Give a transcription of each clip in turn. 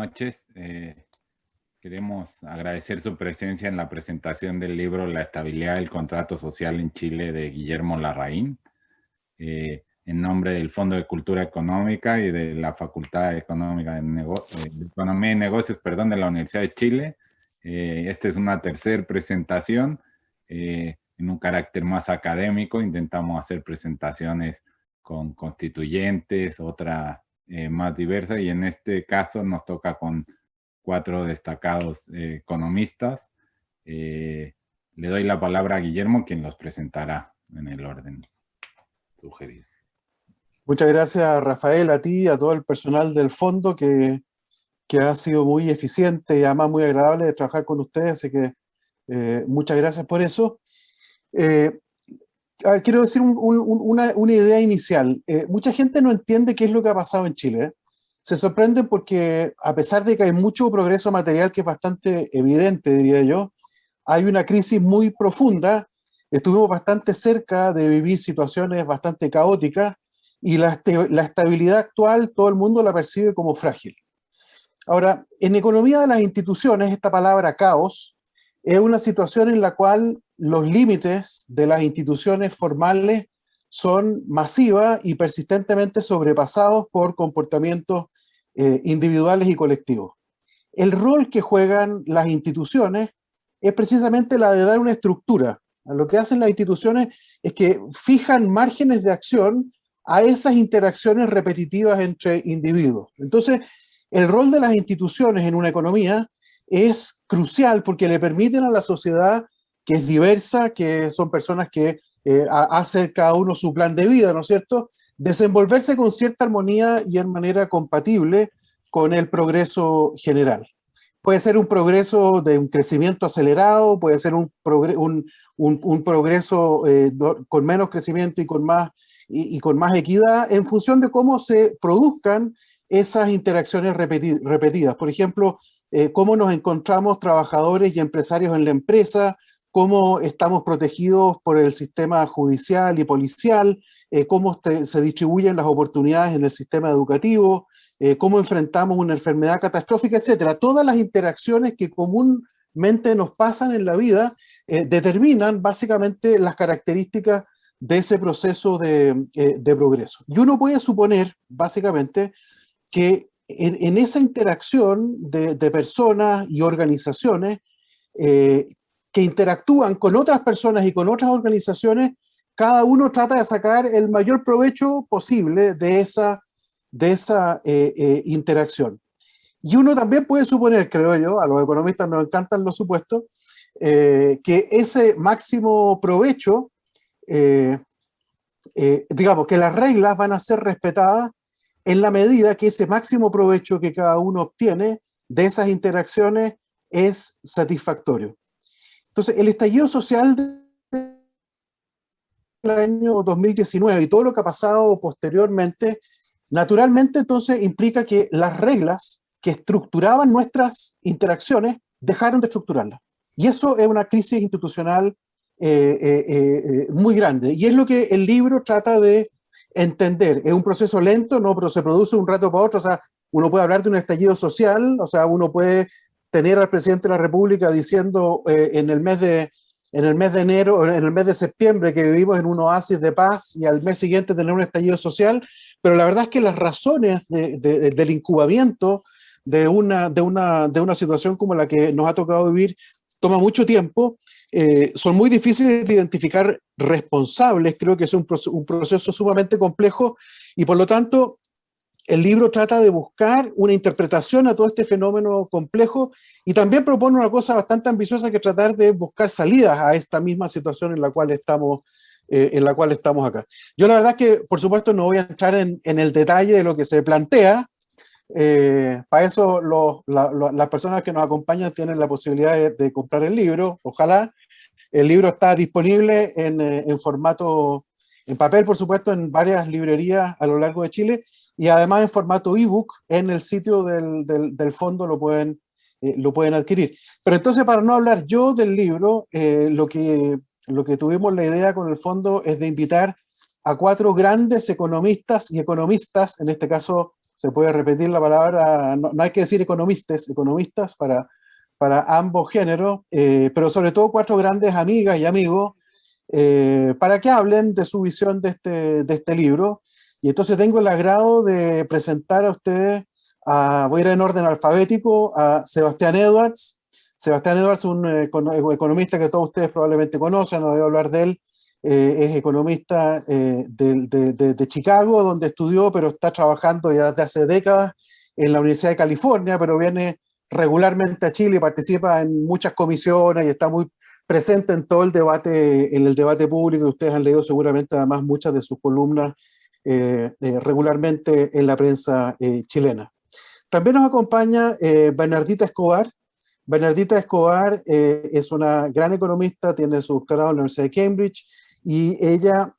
Noches. Queremos agradecer su presencia en la presentación del libro La estabilidad del contrato social en Chile de Guillermo Larraín, en nombre del Fondo de Cultura Económica y de la Facultad Económica de Economía y Negocios, perdón, de la Universidad de Chile. Esta es una tercera presentación en un carácter más académico. Intentamos hacer presentaciones con constituyentes, otra más diversa, y en este caso nos toca con 4 destacados economistas. Le doy la palabra a Guillermo, quien los presentará en el orden sugerido. Muchas gracias, Rafael, a ti y a todo el personal del fondo que ha sido muy eficiente y además muy agradable de trabajar con ustedes, así que muchas gracias por eso. A ver, quiero decir una idea inicial. Mucha gente no entiende qué es lo que ha pasado en Chile. Se sorprenden porque, a pesar de que hay mucho progreso material que es bastante evidente, diría yo, hay una crisis muy profunda. Estuvimos bastante cerca de vivir situaciones bastante caóticas y la estabilidad actual todo el mundo la percibe como frágil. Ahora, en economía de las instituciones, esta palabra caos es una situación en la cual los límites de las instituciones formales son masivas y persistentemente sobrepasados por comportamientos individuales y colectivos. El rol que juegan las instituciones es precisamente la de dar una estructura. Lo que hacen las instituciones es que fijan márgenes de acción a esas interacciones repetitivas entre individuos. Entonces, el rol de las instituciones en una economía es crucial porque le permiten a la sociedad, que es diversa, que son personas que hacen cada uno su plan de vida, ¿no es cierto?, desenvolverse con cierta armonía y en manera compatible con el progreso general. Puede ser un progreso de un crecimiento acelerado, puede ser un progreso con menos crecimiento y con más equidad, en función de cómo se produzcan esas interacciones repetidas. Por ejemplo, cómo nos encontramos trabajadores y empresarios en la empresa, cómo estamos protegidos por el sistema judicial y policial, cómo se distribuyen las oportunidades en el sistema educativo, cómo enfrentamos una enfermedad catastrófica, etcétera. Todas las interacciones que comúnmente nos pasan en la vida determinan básicamente las características de ese proceso de progreso. Y uno puede suponer, básicamente, que en esa interacción de personas y organizaciones que interactúan con otras personas y con otras organizaciones, cada uno trata de sacar el mayor provecho posible de esa interacción. Y uno también puede suponer, creo yo, a los economistas nos encantan los supuestos, que ese máximo provecho, digamos que las reglas van a ser respetadas en la medida que ese máximo provecho que cada uno obtiene de esas interacciones es satisfactorio. Entonces, el estallido social del año 2019 y todo lo que ha pasado posteriormente, naturalmente entonces implica que las reglas que estructuraban nuestras interacciones dejaron de estructurarlas. Y eso es una crisis institucional muy grande. Y es lo que el libro trata de entender. Es un proceso lento, ¿no? Pero se produce un rato para otro. O sea, uno puede hablar de un estallido social, o sea, uno puede tener al presidente de la República diciendo en el mes de enero, en el mes de septiembre, que vivimos en un oasis de paz, y al mes siguiente tener un estallido social, pero la verdad es que las razones del incubamiento de una situación como la que nos ha tocado vivir toma mucho tiempo, son muy difíciles de identificar responsables, creo que es un proceso sumamente complejo, y por lo tanto el libro trata de buscar una interpretación a todo este fenómeno complejo y también propone una cosa bastante ambiciosa, que es tratar de buscar salidas a esta misma situación en la cual estamos acá. Yo la verdad es que, por supuesto, no voy a entrar en el detalle de lo que se plantea. Para eso las personas que nos acompañan tienen la posibilidad de comprar el libro, ojalá. El libro está disponible en formato, en papel, por supuesto, en varias librerías a lo largo de Chile, y además en formato ebook en el sitio del fondo lo pueden adquirir. Pero entonces, para no hablar yo del libro, lo que tuvimos la idea con el fondo es de invitar a 4 grandes economistas y economistas, en este caso se puede repetir la palabra, no hay que decir economistas para ambos géneros, pero sobre todo 4 grandes amigas y amigos para que hablen de su visión de este libro. Y entonces tengo el agrado de presentar a ustedes, voy a ir en orden alfabético, a Sebastián Edwards. Sebastián Edwards es un economista que todos ustedes probablemente conocen, no voy a hablar de él. Es economista de Chicago, donde estudió, pero está trabajando ya desde hace décadas en la Universidad de California, pero viene regularmente a Chile y participa en muchas comisiones y está muy presente en todo el debate público. Ustedes han leído seguramente además muchas de sus columnas regularmente en la prensa chilena. También nos acompaña Bernardita Escobar. Bernardita Escobar es una gran economista, tiene su doctorado en la Universidad de Cambridge y ella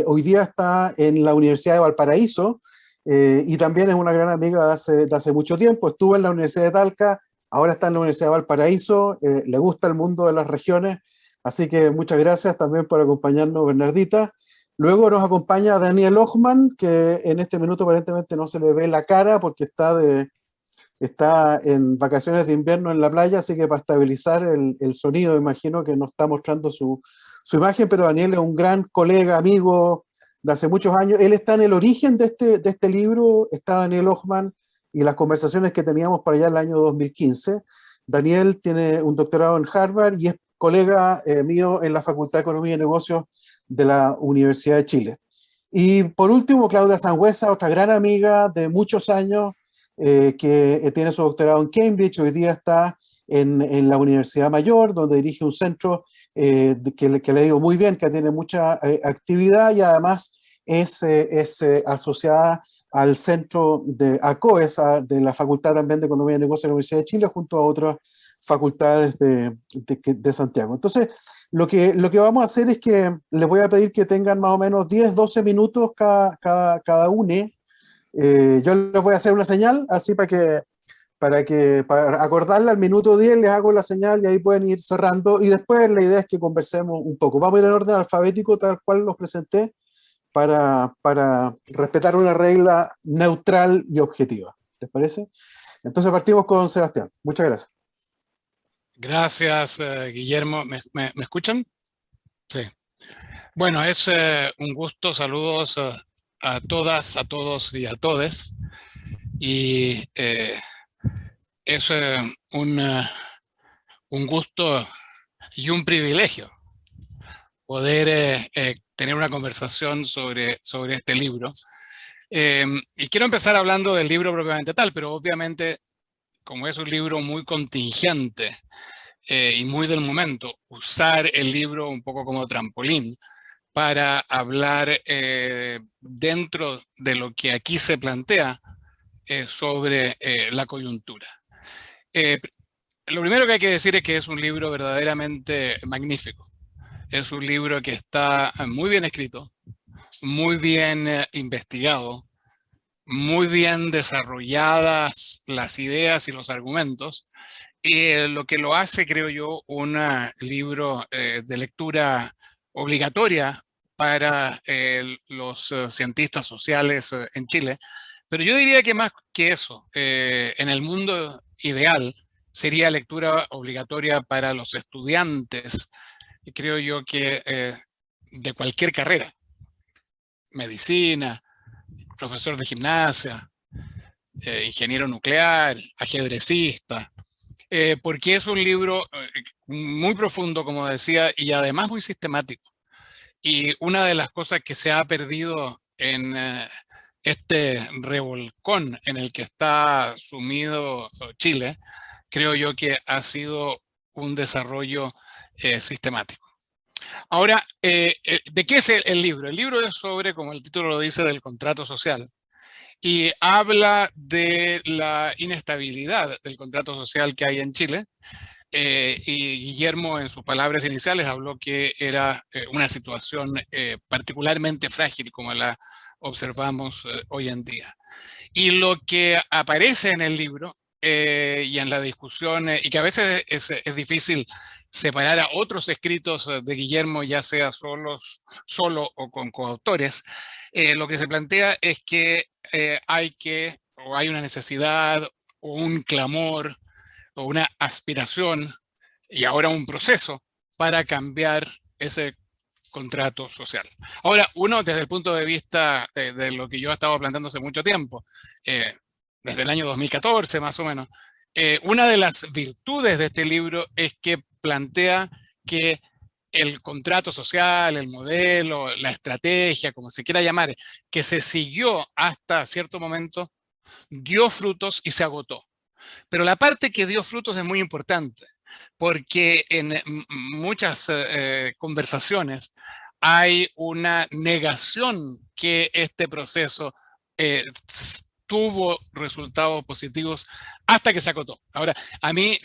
hoy día está en la Universidad de Valparaíso y también es una gran amiga de hace mucho tiempo. Estuvo en la Universidad de Talca, ahora está en la Universidad de Valparaíso, le gusta el mundo de las regiones, así que muchas gracias también por acompañarnos, Bernardita. Luego nos acompaña Daniel Ochman, que en este minuto aparentemente no se le ve la cara porque está en vacaciones de invierno en la playa, así que para estabilizar el sonido, imagino que no está mostrando su imagen, pero Daniel es un gran colega, amigo de hace muchos años. Él está en el origen de este libro, está Daniel Ochman, y las conversaciones que teníamos para allá el año 2015. Daniel tiene un doctorado en Harvard y es colega mío en la Facultad de Economía y Negocios de la Universidad de Chile. Y por último, Claudia Sangüesa, otra gran amiga de muchos años, que tiene su doctorado en Cambridge, hoy día está en la Universidad Mayor, donde dirige un centro que le digo muy bien, que tiene mucha actividad y además es asociada al centro de ACOES, de la Facultad también de Economía y Negocios de la Universidad de Chile, junto a otras facultades de Santiago. Entonces, lo que vamos a hacer es que les voy a pedir que tengan más o menos 10, 12 minutos cada uno. Yo les voy a hacer una señal, así para acordarla al minuto 10 les hago la señal y ahí pueden ir cerrando. Y después la idea es que conversemos un poco. Vamos a ir en orden alfabético, tal cual los presenté, para respetar una regla neutral y objetiva. ¿Les parece? Entonces partimos con Sebastián. Muchas gracias. Gracias, Guillermo. ¿Me escuchan? Sí. Bueno, es un gusto. Saludos a todas, a todos y a todes. Y es un gusto y un privilegio poder tener una conversación sobre este libro. Y quiero empezar hablando del libro propiamente tal, pero obviamente, como es un libro muy contingente y muy del momento, usar el libro un poco como trampolín para hablar dentro de lo que aquí se plantea sobre la coyuntura. Lo primero que hay que decir es que es un libro verdaderamente magnífico. Es un libro que está muy bien escrito, muy bien investigado, muy bien desarrolladas las ideas y los argumentos, y lo que lo hace, creo yo, un libro de lectura obligatoria para los cientistas sociales en Chile. Pero yo diría que más que eso, en el mundo ideal, sería lectura obligatoria para los estudiantes, y creo yo que de cualquier carrera, medicina, profesor de gimnasia, ingeniero nuclear, ajedrecista, porque es un libro muy profundo, como decía, y además muy sistemático. Y una de las cosas que se ha perdido en este revolcón en el que está sumido Chile, creo yo que ha sido un desarrollo sistemático. Ahora, ¿de qué es el libro? El libro es sobre, como el título lo dice, del contrato social. Y habla de la inestabilidad del contrato social que hay en Chile. Y Guillermo, en sus palabras iniciales, habló que era una situación particularmente frágil, como la observamos hoy en día. Y lo que aparece en el libro y en la discusión, y que a veces es difícil separar a otros escritos de Guillermo, ya sea solo o con coautores, lo que se plantea es que hay una necesidad o un clamor o una aspiración y ahora un proceso para cambiar ese contrato social. Ahora, uno desde el punto de vista de lo que yo he estado planteando hace mucho tiempo, desde el año 2014 más o menos, una de las virtudes de este libro es que plantea que el contrato social, el modelo, la estrategia, como se quiera llamar, que se siguió hasta cierto momento, dio frutos y se agotó. Pero la parte que dio frutos es muy importante, porque en muchas conversaciones hay una negación que este proceso tuvo resultados positivos hasta que se acotó. Ahora, a mí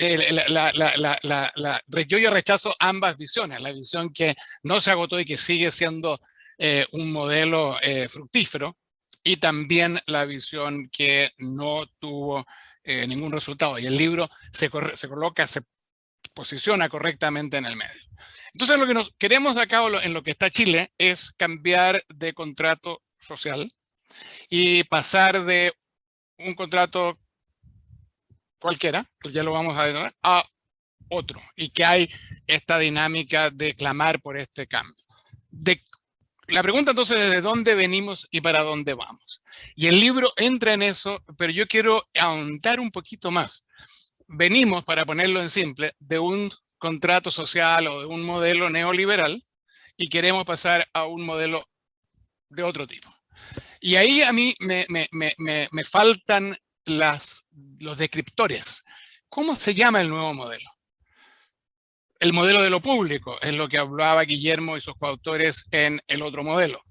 yo rechazo ambas visiones, la visión que no se agotó y que sigue siendo un modelo fructífero, y también la visión que no tuvo ningún resultado. Y el libro se posiciona correctamente en el medio. Entonces, lo que nos queremos de acá, en lo que está Chile, es cambiar de contrato social y pasar de un contrato cualquiera, que ya lo vamos a ver, a otro. Y que hay esta dinámica de clamar por este cambio. La pregunta entonces es de dónde venimos y para dónde vamos. Y el libro entra en eso, pero yo quiero ahondar un poquito más. Venimos, para ponerlo en simple, de un contrato social o de un modelo neoliberal y queremos pasar a un modelo de otro tipo. Y ahí a mí me faltan los descriptores. ¿Cómo se llama el nuevo modelo? El modelo de lo público es lo que hablaba Guillermo y sus coautores en el otro modelo.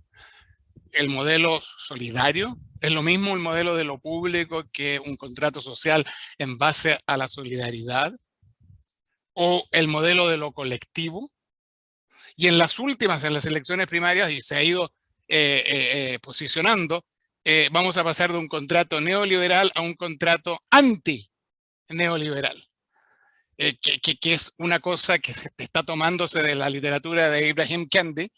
El modelo solidario es lo mismo el modelo de lo público que un contrato social en base a la solidaridad, o el modelo de lo colectivo. Y en las últimas, en las elecciones primarias, y se ha ido posicionando, vamos a pasar de un contrato neoliberal a un contrato anti-neoliberal. Que es una cosa que se está tomándose de la literatura de Ibrahim Kendi,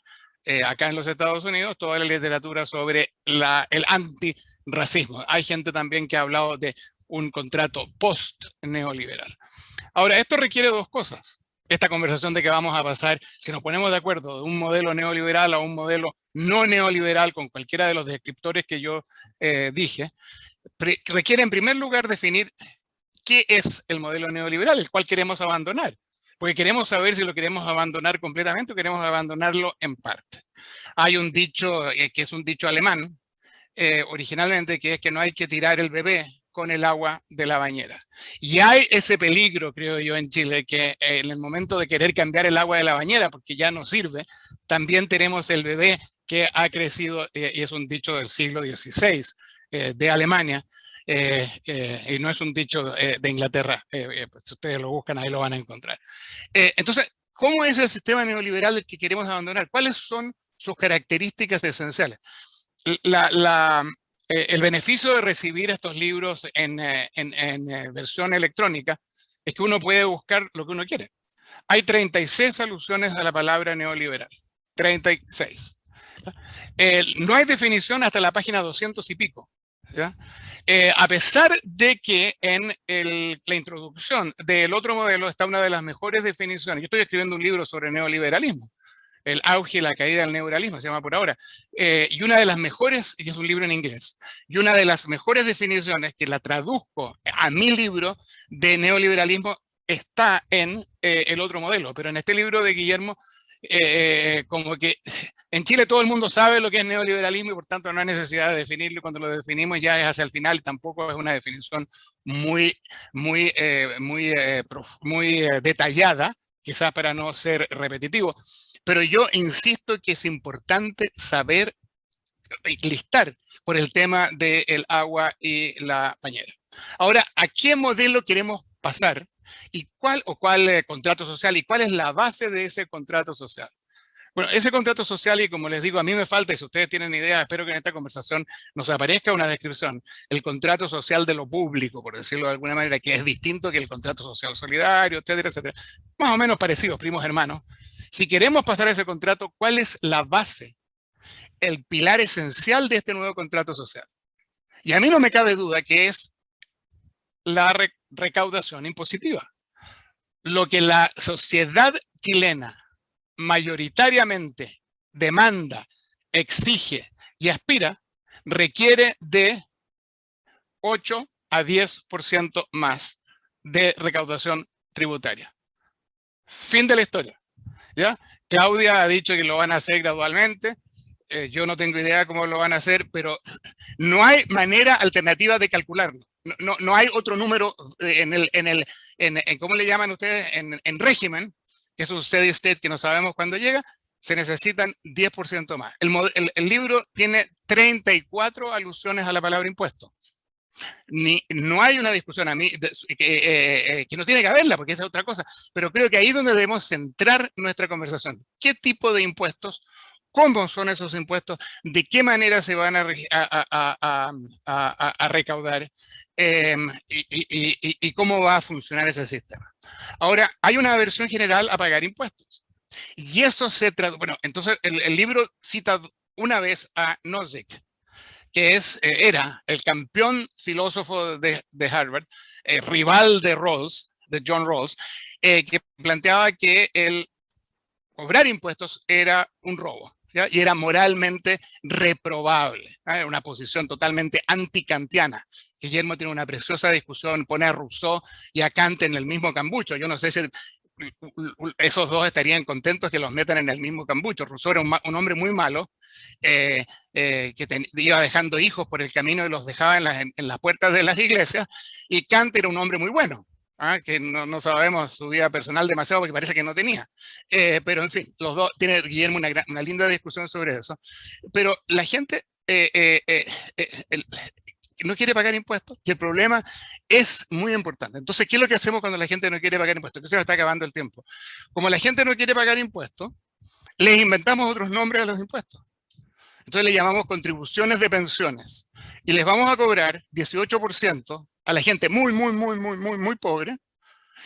acá en los Estados Unidos, toda la literatura sobre el antirracismo. Hay gente también que ha hablado de un contrato post-neoliberal. Ahora, esto requiere dos cosas. Esta conversación de que vamos a pasar, si nos ponemos de acuerdo, de un modelo neoliberal a un modelo no neoliberal, con cualquiera de los descriptores que yo dije, requiere en primer lugar definir qué es el modelo neoliberal, el cual queremos abandonar. Porque queremos saber si lo queremos abandonar completamente o queremos abandonarlo en parte. Hay un dicho, que es un dicho alemán, originalmente, que es que no hay que tirar el bebé con el agua de la bañera. Y hay ese peligro, creo yo, en Chile, que en el momento de querer cambiar el agua de la bañera, porque ya no sirve, también tenemos el bebé que ha crecido, y es un dicho del siglo XVI, de Alemania, y no es un dicho de Inglaterra. Pues, si ustedes lo buscan, ahí lo van a encontrar. Entonces, ¿cómo es el sistema neoliberal que queremos abandonar? ¿Cuáles son sus características esenciales? El beneficio de recibir estos libros en versión electrónica es que uno puede buscar lo que uno quiere. Hay 36 alusiones a la palabra neoliberal. 36. No hay definición hasta la página 200 y pico. ¿Ya? A pesar de que en la introducción del otro modelo está una de las mejores definiciones. Yo estoy escribiendo un libro sobre neoliberalismo, el auge y la caída del neoliberalismo, se llama por ahora, y una de las mejores, y es un libro en inglés, y una de las mejores definiciones que la traduzco a mi libro de neoliberalismo está en el otro modelo, pero en este libro de Guillermo, como que en Chile todo el mundo sabe lo que es neoliberalismo y por tanto no hay necesidad de definirlo. Cuando lo definimos ya es hacia el final y tampoco es una definición muy detallada, quizás para no ser repetitivo. Pero yo insisto que es importante saber listar por el tema del agua y la bañera. Ahora, ¿a qué modelo queremos pasar? ¿Y cuál contrato social? ¿Y cuál es la base de ese contrato social? Bueno, ese contrato social, y como les digo, a mí me falta, y si ustedes tienen idea, espero que en esta conversación nos aparezca una descripción, el contrato social de lo público, por decirlo de alguna manera, que es distinto que el contrato social solidario, etcétera, etcétera. Más o menos parecidos, primos hermanos. Si queremos pasar a ese contrato, ¿cuál es la base? el pilar esencial de este nuevo contrato social. Y a mí no me cabe duda que es la recaudación impositiva. Lo que la sociedad chilena mayoritariamente demanda, exige y aspira, requiere de 8 a 10% más de recaudación tributaria. Fin de la historia. ¿Ya? Claudia ha dicho que lo van a hacer gradualmente. Yo no tengo idea cómo lo van a hacer, pero no hay manera alternativa de calcularlo. No hay otro número ¿cómo le llaman ustedes? En régimen, que es un steady state que no sabemos cuándo llega, se necesitan 10% más. El libro tiene 34 alusiones a la palabra impuesto. No hay una discusión a mí que no tiene que haberla, porque esa es otra cosa, pero creo que ahí es donde debemos centrar nuestra conversación. ¿Qué tipo de impuestos? ¿Cómo son esos impuestos? ¿De qué manera se van a recaudar? ¿Y cómo va a funcionar ese sistema? Ahora, hay una aversión general a pagar impuestos. Y eso se traduce... Bueno, entonces el libro cita una vez a Nozick, que era el campeón filósofo de Harvard, rival de Rawls, de John Rawls, que planteaba que el cobrar impuestos era un robo, ¿ya? Y era moralmente reprobable, ¿ya? Era una posición totalmente antikantiana. Guillermo tiene una preciosa discusión, pone a Rousseau y a Kant en el mismo cambucho. Yo no sé si esos dos estarían contentos que los metan en el mismo cambucho. Rousseau era un hombre muy malo, que iba dejando hijos por el camino y los dejaba en las puertas de las iglesias, y Kant era un hombre muy bueno, que no sabemos su vida personal demasiado porque parece que no tenía, pero en fin, los dos, tiene Guillermo una linda discusión sobre eso, pero la gente no quiere pagar impuestos, y el problema es muy importante. Entonces, ¿qué es lo que hacemos cuando la gente no quiere pagar impuestos? Que se nos está acabando el tiempo. Como la gente no quiere pagar impuestos, les inventamos otros nombres a los impuestos. Entonces le llamamos contribuciones de pensiones, y les vamos a cobrar 18% a la gente muy pobre,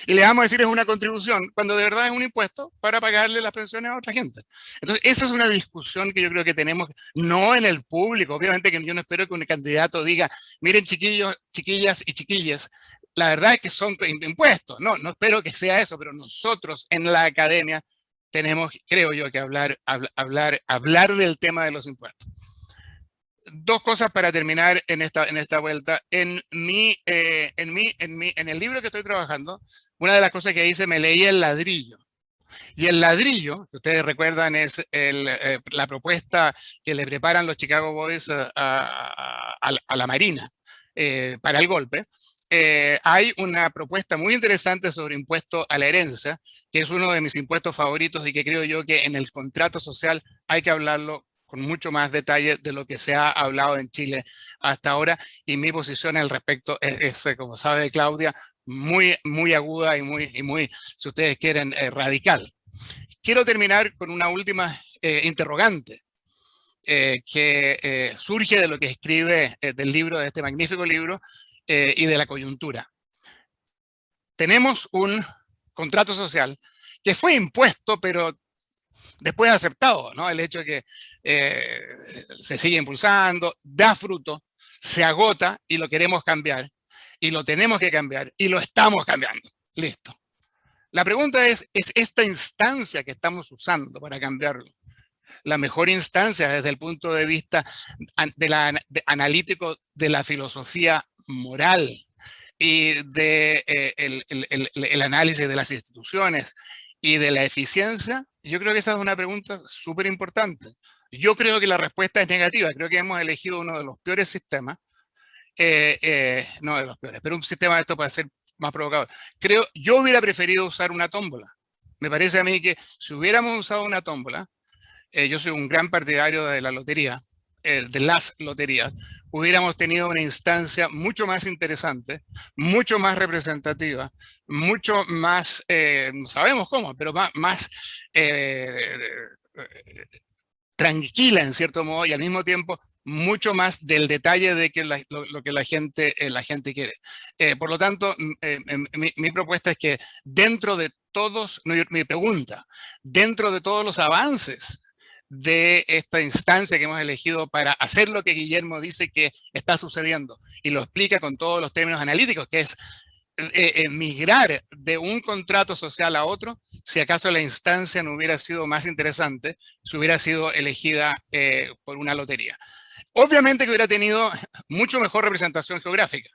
y le vamos a decir es una contribución, cuando de verdad es un impuesto para pagarle las pensiones a otra gente. Entonces, esa es una discusión que yo creo que tenemos, no en el público. Obviamente que yo no espero que un candidato diga, miren chiquillos, chiquillas y chiquillas, la verdad es que son impuestos. No espero que sea eso, pero nosotros en la academia tenemos, creo yo, que hablar del tema de los impuestos. Dos cosas para terminar en esta vuelta. En el libro que estoy trabajando, una de las cosas que hice, me leí El ladrillo. Y el ladrillo, que ustedes recuerdan, es la propuesta que le preparan los Chicago Boys a la Marina para el golpe. Hay una propuesta muy interesante sobre impuesto a la herencia, que es uno de mis impuestos favoritos y que creo yo que en el contrato social hay que hablarlo con mucho más detalle de lo que se ha hablado en Chile hasta ahora, y mi posición al respecto es como sabe Claudia, muy aguda y muy, si ustedes quieren, radical. Quiero terminar con una última interrogante que surge de lo que escribe del libro, de este magnífico libro, y de la coyuntura. Tenemos un contrato social que fue impuesto, pero después aceptado, ¿no? El hecho de que se sigue impulsando, da fruto, se agota y lo queremos cambiar, y lo tenemos que cambiar, y lo estamos cambiando. Listo. La pregunta ¿es esta instancia que estamos usando para cambiarlo la mejor instancia desde el punto de vista analítico de la filosofía moral y el análisis de las instituciones y de la eficiencia? Yo creo que esa es una pregunta súper importante. Yo creo que la respuesta es negativa. Creo que hemos elegido uno de los peores sistemas. No de los peores, pero un sistema de esto para ser más provocador. Yo hubiera preferido usar una tómbola. Me parece a mí que si hubiéramos usado una tómbola, yo soy un gran partidario de la lotería, de las loterías, hubiéramos tenido una instancia mucho más interesante, mucho más representativa, mucho más, no sabemos cómo, pero más tranquila en cierto modo, y al mismo tiempo mucho más del detalle de que lo que la gente quiere. Por lo tanto, mi propuesta es que dentro de todos, mi pregunta, dentro de todos los avances de esta instancia que hemos elegido para hacer lo que Guillermo dice que está sucediendo, y lo explica con todos los términos analíticos, que es migrar de un contrato social a otro, si acaso la instancia no hubiera sido más interesante, si hubiera sido elegida por una lotería. Obviamente que hubiera tenido mucho mejor representación geográfica,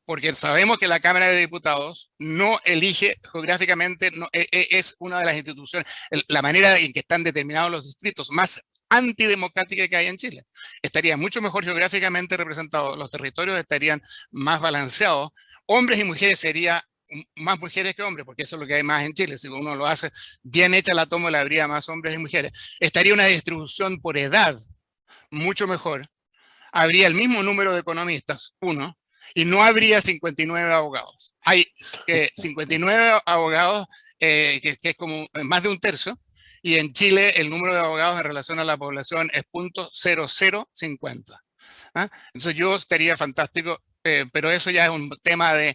porque sabemos que la Cámara de Diputados no elige geográficamente, no, es una de las instituciones, la manera en que están determinados los distritos más antidemocrática que hay en Chile. Estaría mucho mejor geográficamente representados, los territorios estarían más balanceados, hombres y mujeres sería más mujeres que hombres, porque eso es lo que hay más en Chile. Si uno lo hace bien hecha la tómbola, habría más hombres y mujeres. Estaría una distribución por edad mucho mejor. Habría el mismo número de economistas, uno, y no habría 59 abogados. Hay 59 abogados, que es como más de un tercio, y en Chile el número de abogados en relación a la población es 0.0050. ¿Ah? Entonces yo estaría fantástico, pero eso ya es un tema de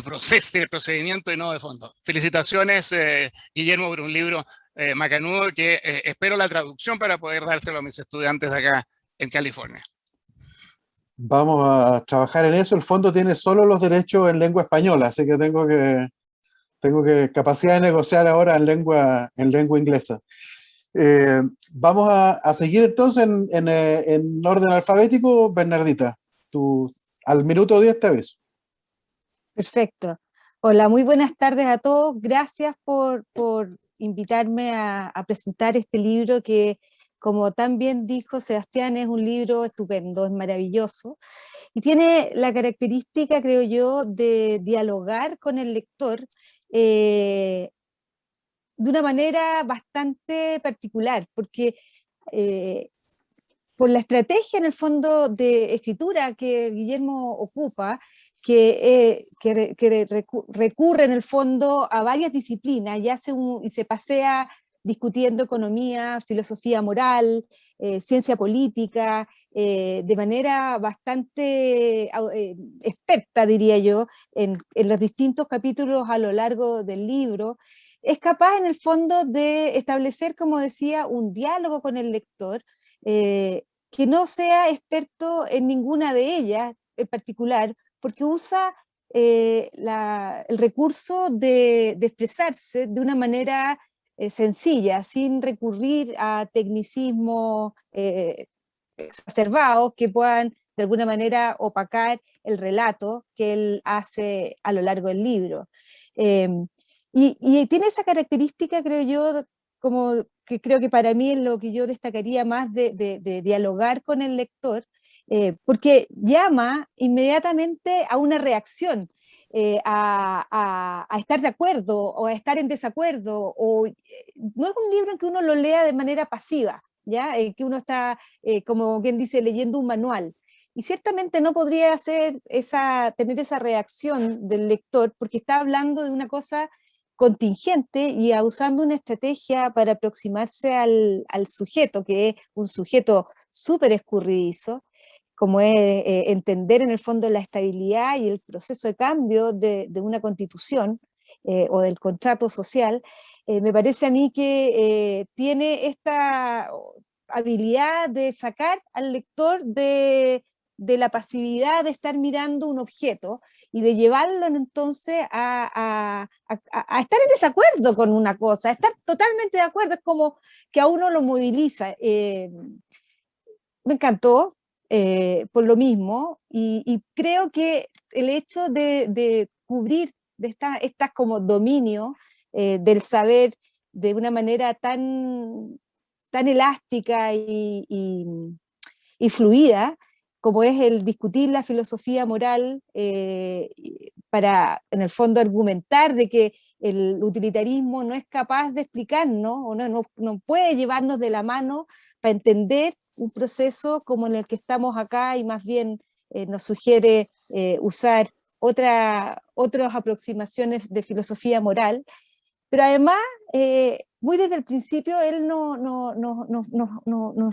proceso, de procedimiento y no de fondo. Felicitaciones, Guillermo, por un libro macanudo que espero la traducción para poder dárselo a mis estudiantes de acá en California. Vamos a trabajar en eso. El fondo tiene solo los derechos en lengua española, así que tengo que capacidad de negociar ahora en lengua inglesa. Vamos a seguir entonces en orden alfabético. Bernardita, tú al minuto 10 te aviso. Perfecto. Hola, muy buenas tardes a todos. Gracias por invitarme a presentar este libro que, como tan bien dijo Sebastián, es un libro estupendo, es maravilloso, y tiene la característica, creo yo, de dialogar con el lector de una manera bastante particular, porque por la estrategia, en el fondo, de escritura que Guillermo ocupa, que recurre en el fondo a varias disciplinas y se pasea discutiendo economía, filosofía moral, ciencia política, de manera bastante experta, diría yo, en los distintos capítulos a lo largo del libro. Es capaz, en el fondo, de establecer, como decía, un diálogo con el lector, que no sea experto en ninguna de ellas en particular, porque usa el recurso de expresarse de una manera sencilla, sin recurrir a tecnicismos exacerbados que puedan de alguna manera opacar el relato que él hace a lo largo del libro. Y tiene esa característica, creo yo, como que creo que para mí es lo que yo destacaría más de dialogar con el lector, porque llama inmediatamente a una reacción, a estar de acuerdo o a estar en desacuerdo, no es un libro en que uno lo lea de manera pasiva, ¿ya? Que uno está, como quien dice, leyendo un manual. Y ciertamente no podría tener esa reacción del lector, porque está hablando de una cosa contingente y usando una estrategia para aproximarse al sujeto, que es un sujeto súper escurridizo, como es entender en el fondo la estabilidad y el proceso de cambio de una constitución o del contrato social. Me parece a mí que tiene esta habilidad de sacar al lector de la pasividad de estar mirando un objeto y de llevarlo entonces a estar en desacuerdo con una cosa, a estar totalmente de acuerdo, es como que a uno lo moviliza. Me encantó por lo mismo, y creo que el hecho de cubrir de estas como dominio del saber de una manera tan elástica y fluida, como es el discutir la filosofía moral para, en el fondo, argumentar de que el utilitarismo no es capaz de explicarnos, o no puede llevarnos de la mano para entender un proceso como en el que estamos acá, y más bien nos sugiere usar otras aproximaciones de filosofía moral. Pero además, muy desde el principio, él nos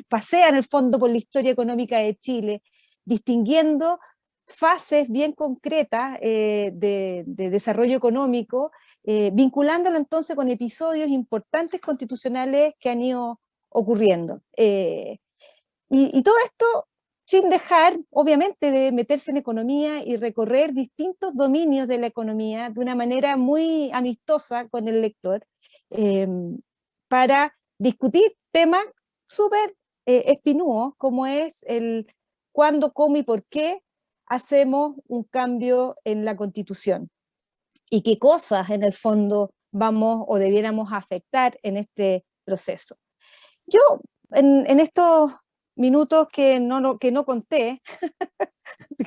pasea en el fondo por la historia económica de Chile, distinguiendo fases bien concretas de desarrollo económico, vinculándolo entonces con episodios importantes constitucionales que han ido ocurriendo. Y todo esto sin dejar, obviamente, de meterse en economía y recorrer distintos dominios de la economía de una manera muy amistosa con el lector, para discutir temas súper espinúos, como es el cuándo, cómo y por qué hacemos un cambio en la Constitución y qué cosas en el fondo vamos o debiéramos afectar en este proceso. Yo en estos minutos que no conté,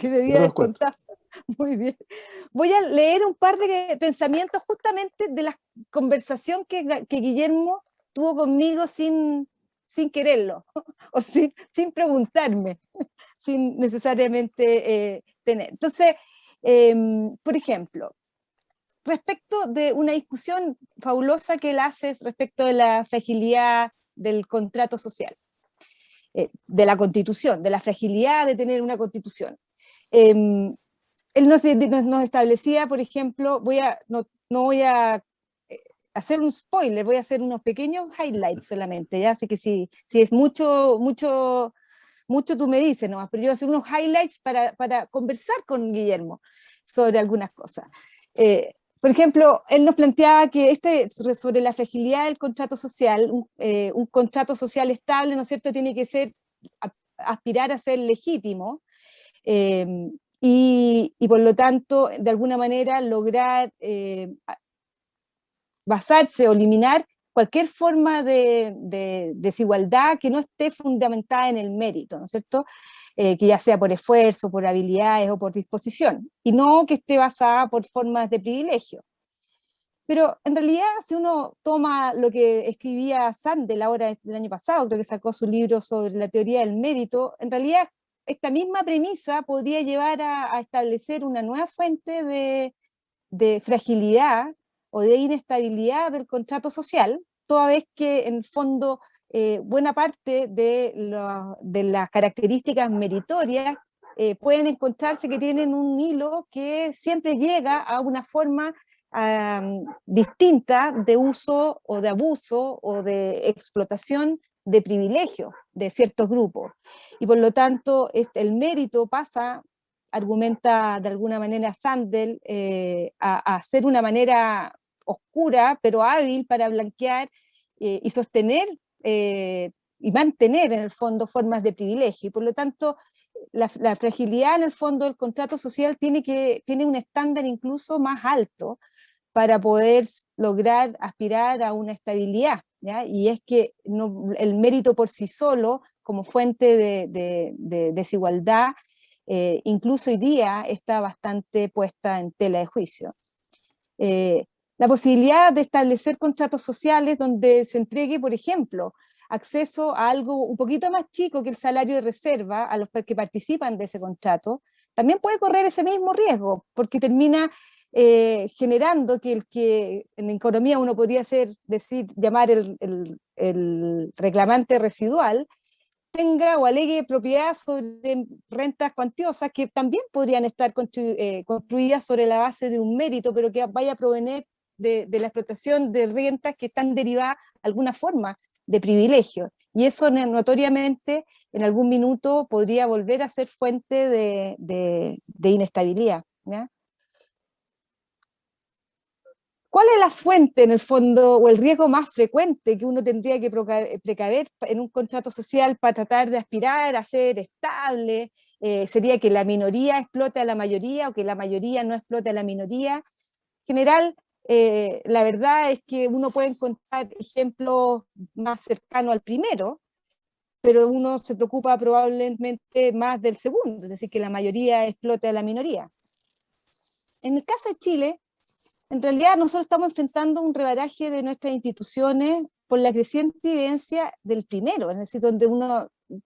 que debía haber contado, muy bien, voy a leer un par de pensamientos justamente de la conversación que Guillermo tuvo conmigo sin quererlo, o sin preguntarme, sin necesariamente tener. Entonces, por ejemplo, respecto de una discusión fabulosa que él hace respecto de la fragilidad del contrato social, de la Constitución, de la fragilidad de tener una Constitución. Él nos establecía, por ejemplo, no voy a hacer un spoiler, voy a hacer unos pequeños highlights solamente, ¿ya? Así que si es mucho tú me dices nomás, pero yo voy a hacer unos highlights para conversar con Guillermo sobre algunas cosas. Por ejemplo, él nos planteaba que sobre la fragilidad del contrato social, un contrato social estable, ¿no es cierto?, tiene que aspirar a ser legítimo, y por lo tanto, de alguna manera, lograr basarse o eliminar cualquier forma de desigualdad que no esté fundamentada en el mérito, ¿no es cierto?, que ya sea por esfuerzo, por habilidades o por disposición, y no que esté basada por formas de privilegio. Pero en realidad, si uno toma lo que escribía Sandel ahora el año pasado, creo que sacó su libro sobre la teoría del mérito, en realidad esta misma premisa podría llevar a establecer una nueva fuente de fragilidad o de inestabilidad del contrato social, toda vez que en el fondo buena parte de las características meritorias pueden encontrarse que tienen un hilo que siempre llega a una forma distinta de uso o de abuso o de explotación de privilegios de ciertos grupos. Y por lo tanto, el mérito pasa, argumenta de alguna manera Sandel, a ser una manera oscura, pero hábil para blanquear y sostener y mantener en el fondo formas de privilegio. Y por lo tanto, la fragilidad en el fondo del contrato social tiene un estándar incluso más alto para poder lograr aspirar a una estabilidad, ¿ya? Y es que el mérito por sí solo, como fuente de desigualdad, incluso hoy día está bastante puesta en tela de juicio. La posibilidad de establecer contratos sociales donde se entregue, por ejemplo, acceso a algo un poquito más chico que el salario de reserva a los que participan de ese contrato, también puede correr ese mismo riesgo, porque termina generando que el que en economía uno podría llamar el reclamante residual, tenga o alegue propiedad sobre rentas cuantiosas que también podrían estar construidas sobre la base de un mérito, pero que vaya a provenir de la explotación de rentas que están derivadas de alguna forma de privilegio. Y eso notoriamente en algún minuto podría volver a ser fuente de inestabilidad, ¿ya? ¿Cuál es la fuente, en el fondo, o el riesgo más frecuente que uno tendría que precaver en un contrato social para tratar de aspirar a ser estable? ¿Sería que la minoría explote a la mayoría o que la mayoría no explote a la minoría? En general, la verdad es que uno puede encontrar ejemplos más cercanos al primero, pero uno se preocupa probablemente más del segundo, es decir, que la mayoría explote a la minoría. En el caso de Chile, en realidad nosotros estamos enfrentando un rebaraje de nuestras instituciones por la creciente evidencia del primero, es decir, donde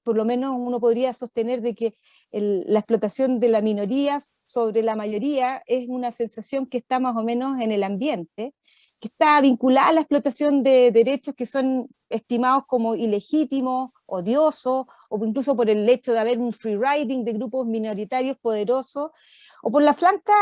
por lo menos uno podría sostener de que la explotación de la minoría sobre la mayoría es una sensación que está más o menos en el ambiente, que está vinculada a la explotación de derechos que son estimados como ilegítimos, odiosos, o incluso por el hecho de haber un free riding de grupos minoritarios poderosos, o por la franca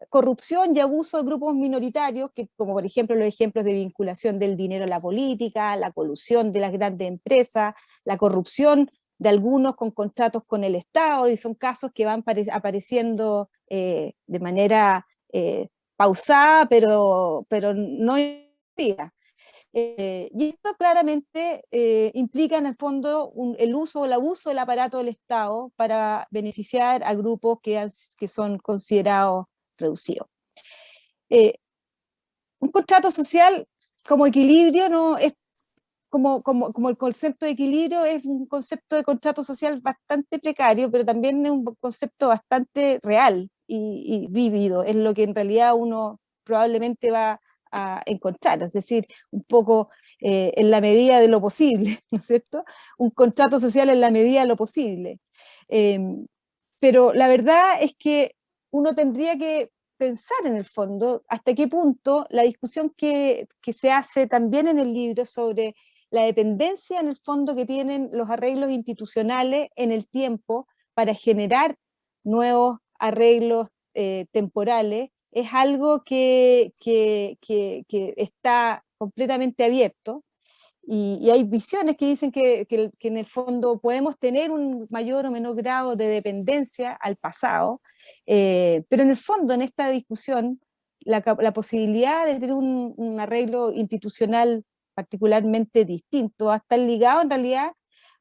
corrupción y abuso de grupos minoritarios, que, como por ejemplo los ejemplos de vinculación del dinero a la política, la colusión de las grandes empresas, la corrupción de algunos con contratos con el Estado, y son casos que van apareciendo de manera pausada, pero no impida. Y esto claramente implica en el fondo el uso o el abuso del aparato del Estado para beneficiar a grupos que son considerados reducidos. Un contrato social como equilibrio no es como el concepto de equilibrio es un concepto de contrato social bastante precario, pero también es un concepto bastante real y vívido, es lo que en realidad uno probablemente va a encontrar, es decir, un poco en la medida de lo posible, ¿no es cierto? Un contrato social en la medida de lo posible. Pero la verdad es que uno tendría que pensar en el fondo hasta qué punto la discusión que se hace también en el libro sobre la dependencia en el fondo que tienen los arreglos institucionales en el tiempo para generar nuevos arreglos temporales, es algo que está completamente abierto. Y hay visiones que dicen que en el fondo podemos tener un mayor o menor grado de dependencia al pasado, pero en el fondo en esta discusión la posibilidad de tener un arreglo institucional particularmente distinto va a estar ligado en realidad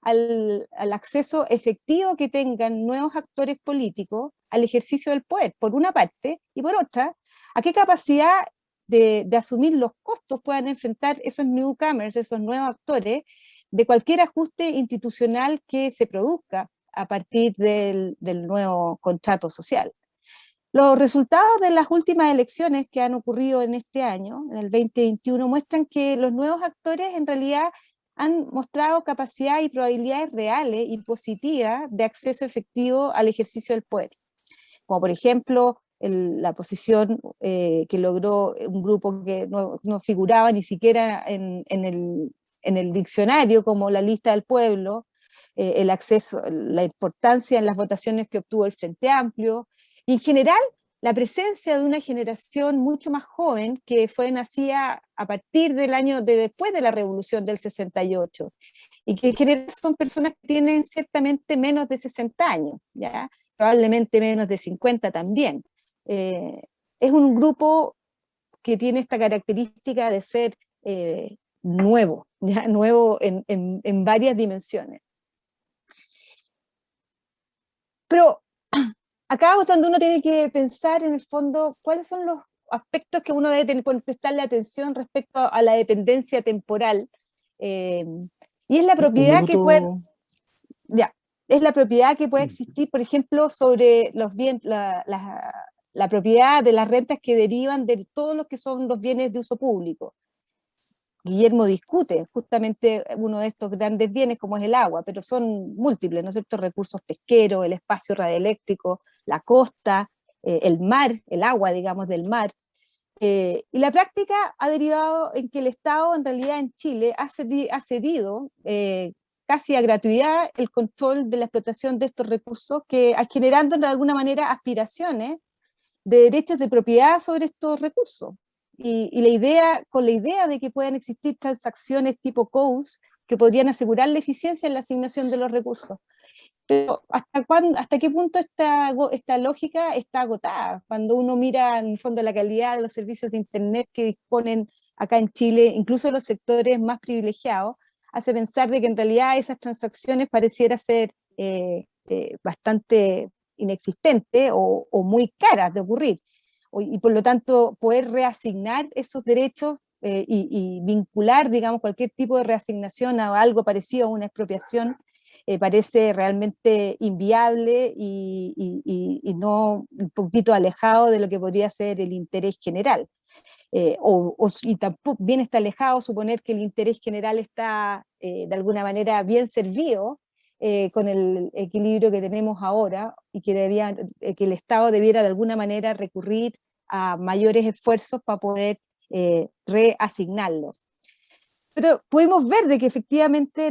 al acceso efectivo que tengan nuevos actores políticos al ejercicio del poder, por una parte, y por otra, a qué capacidad de asumir los costos puedan enfrentar esos newcomers, esos nuevos actores, de cualquier ajuste institucional que se produzca a partir del nuevo contrato social. Los resultados de las últimas elecciones que han ocurrido en este año, en el 2021, muestran que los nuevos actores en realidad han mostrado capacidad y probabilidades reales y positivas de acceso efectivo al ejercicio del poder. Como por ejemplo, la posición que logró un grupo que no figuraba ni siquiera en el diccionario, como la Lista del Pueblo, el acceso, la importancia en las votaciones que obtuvo el Frente Amplio, y en general la presencia de una generación mucho más joven que fue nacida a partir del año después de la Revolución del 68, y que en general son personas que tienen ciertamente menos de 60 años, ¿ya? Probablemente menos de 50 también. Es un grupo que tiene esta característica de ser nuevo, ¿ya? Nuevo en varias dimensiones. Pero acá es donde uno tiene que pensar en el fondo cuáles son los aspectos que uno debe prestarle atención respecto a la dependencia temporal. Y es la propiedad que puede... Ya, es la propiedad que puede existir, por ejemplo, sobre los bienes, la propiedad de las rentas que derivan de todos los que son los bienes de uso público. Guillermo discute justamente uno de estos grandes bienes como es el agua, pero son múltiples, ¿no es cierto? Recursos pesqueros, el espacio radioeléctrico, la costa, el mar, el agua, digamos, del mar. Y la práctica ha derivado en que el Estado, en realidad en Chile, ha cedido casi a gratuidad el control de la explotación de estos recursos, generando de alguna manera aspiraciones de derechos de propiedad sobre estos recursos. Y con la idea de que puedan existir transacciones tipo COUS que podrían asegurar la eficiencia en la asignación de los recursos. Pero ¿hasta qué punto esta lógica está agotada? Cuando uno mira en el fondo la calidad de los servicios de Internet que disponen acá en Chile, incluso los sectores más privilegiados, hace pensar de que en realidad esas transacciones pareciera ser bastante inexistentes o muy caras de ocurrir. Y por lo tanto poder reasignar esos derechos y vincular, digamos, cualquier tipo de reasignación a algo parecido a una expropiación parece realmente inviable y no un poquito alejado de lo que podría ser el interés general. Y tampoco bien está alejado suponer que el interés general está de alguna manera bien servido con el equilibrio que tenemos ahora y que el Estado debiera de alguna manera recurrir a mayores esfuerzos para poder reasignarlos. Pero pudimos ver de que efectivamente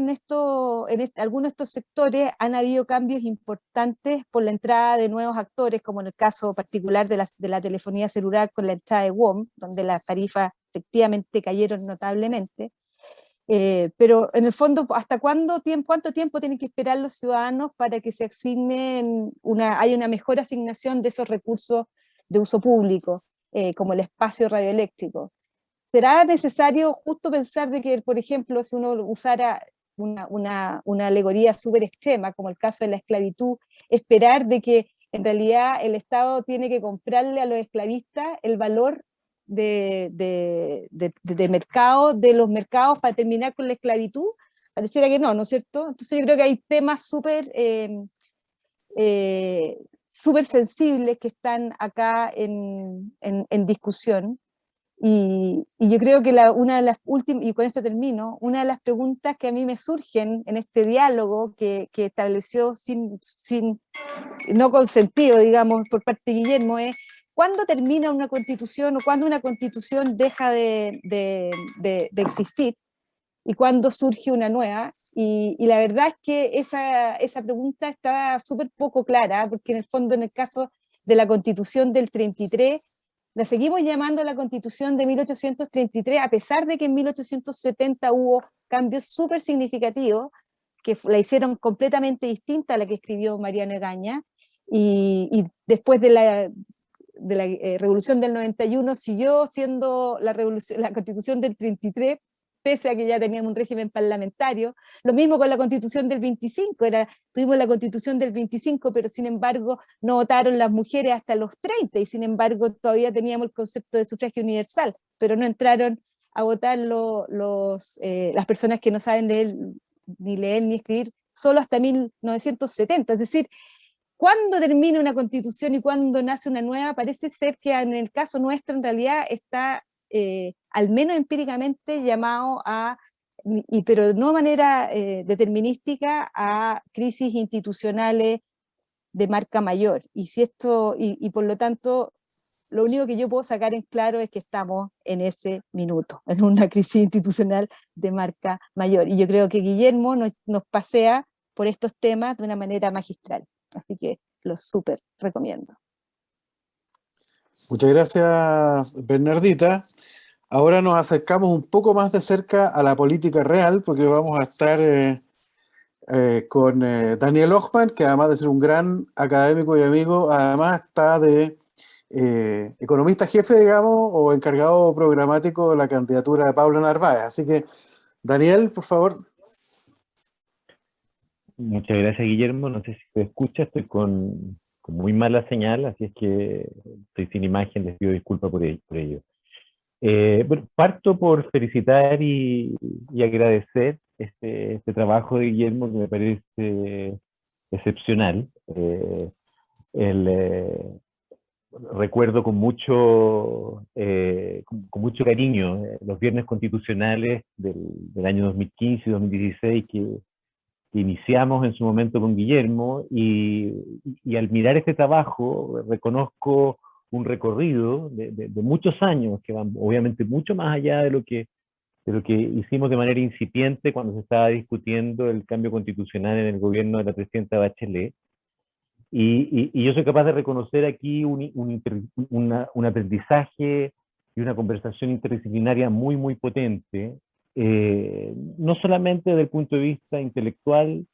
algunos de estos sectores han habido cambios importantes por la entrada de nuevos actores, como en el caso particular de la telefonía celular con la entrada de WOM, donde las tarifas efectivamente cayeron notablemente. Pero en el fondo, ¿hasta cuánto tiempo tienen que esperar los ciudadanos para que se haya una mejor asignación de esos recursos de uso público, como el espacio radioeléctrico? ¿Será necesario justo pensar de que, por ejemplo, si uno usara una alegoría súper extrema, como el caso de la esclavitud, esperar de que en realidad el Estado tiene que comprarle a los esclavistas el valor de mercado, de los mercados para terminar con la esclavitud? Pareciera que no, ¿no es cierto? Entonces yo creo que hay temas súper sensibles que están acá en discusión. Y yo creo que una de las últimas, y con esto termino, una de las preguntas que a mí me surgen en este diálogo que estableció no consentido, digamos, por parte de Guillermo, es ¿cuándo termina una constitución o cuándo una constitución deja de existir y cuándo surge una nueva? Y la verdad es que esa pregunta está súper poco clara, porque en el fondo, en el caso de la constitución del 33, la seguimos llamando la Constitución de 1833, a pesar de que en 1870 hubo cambios súper significativos que la hicieron completamente distinta a la que escribió Mariano Egaña, y después de la Revolución del 91 siguió siendo la Constitución del 33, pese a que ya teníamos un régimen parlamentario. Lo mismo con la Constitución del 25, tuvimos la Constitución del 25, pero sin embargo no votaron las mujeres hasta los 30, y sin embargo todavía teníamos el concepto de sufragio universal, pero no entraron a votar las personas que no saben ni leer ni escribir, solo hasta 1970. Es decir, ¿cuándo termina una constitución y cuándo nace una nueva? Parece ser que en el caso nuestro en realidad está, al menos empíricamente, llamado pero no de manera determinística, a crisis institucionales de marca mayor. Y por lo tanto, lo único que yo puedo sacar en claro es que estamos en ese minuto, en una crisis institucional de marca mayor. Y yo creo que Guillermo nos pasea por estos temas de una manera magistral. Así que lo súper recomiendo. Muchas gracias, Bernardita. Ahora nos acercamos un poco más de cerca a la política real, porque vamos a estar con Daniel Hochman, que además de ser un gran académico y amigo, además está de economista jefe, digamos, o encargado programático de la candidatura de Pablo Narváez. Así que, Daniel, por favor. Muchas gracias, Guillermo. No sé si se escucha, estoy con muy mala señal, así es que estoy sin imagen, les pido disculpas por ello. Bueno, parto por felicitar y agradecer este trabajo de Guillermo, que me parece excepcional. Recuerdo con mucho cariño los viernes constitucionales del año 2015 y 2016 que iniciamos en su momento con Guillermo, y al mirar este trabajo reconozco un recorrido de muchos años que van obviamente mucho más allá de lo que hicimos de manera incipiente cuando se estaba discutiendo el cambio constitucional en el gobierno de la presidenta Bachelet. Y yo soy capaz de reconocer aquí un aprendizaje y una conversación interdisciplinaria muy, muy potente, no solamente desde el punto de vista intelectual,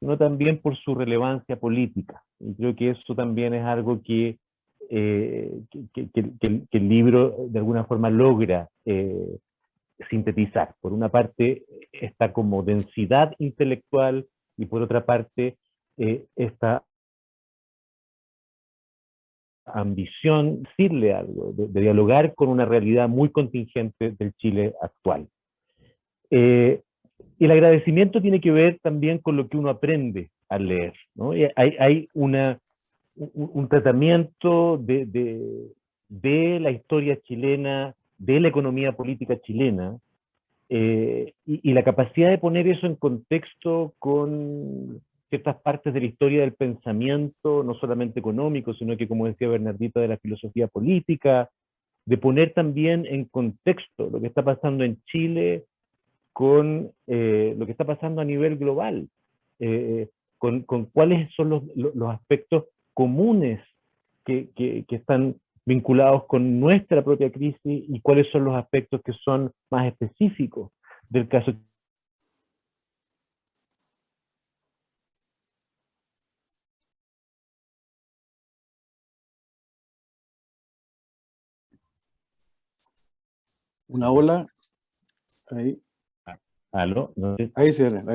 sino también por su relevancia política. Y creo que eso también es algo que el libro de alguna forma logra sintetizar. Por una parte está como densidad intelectual, y por otra parte esta ambición, decirle algo, de dialogar con una realidad muy contingente del Chile actual. Y el agradecimiento tiene que ver también con lo que uno aprende al leer, ¿no? Hay un tratamiento de la historia chilena, de la economía política chilena, y la capacidad de poner eso en contexto con ciertas partes de la historia del pensamiento, no solamente económico, sino que, como decía Bernardita, de la filosofía política, de poner también en contexto lo que está pasando en Chile con lo que está pasando a nivel global, con cuáles son los aspectos comunes que están vinculados con nuestra propia crisis y cuáles son los aspectos que son más específicos del caso. Una ola. Ahí. ¿Aló? No sé, Ahí sí, ahí. no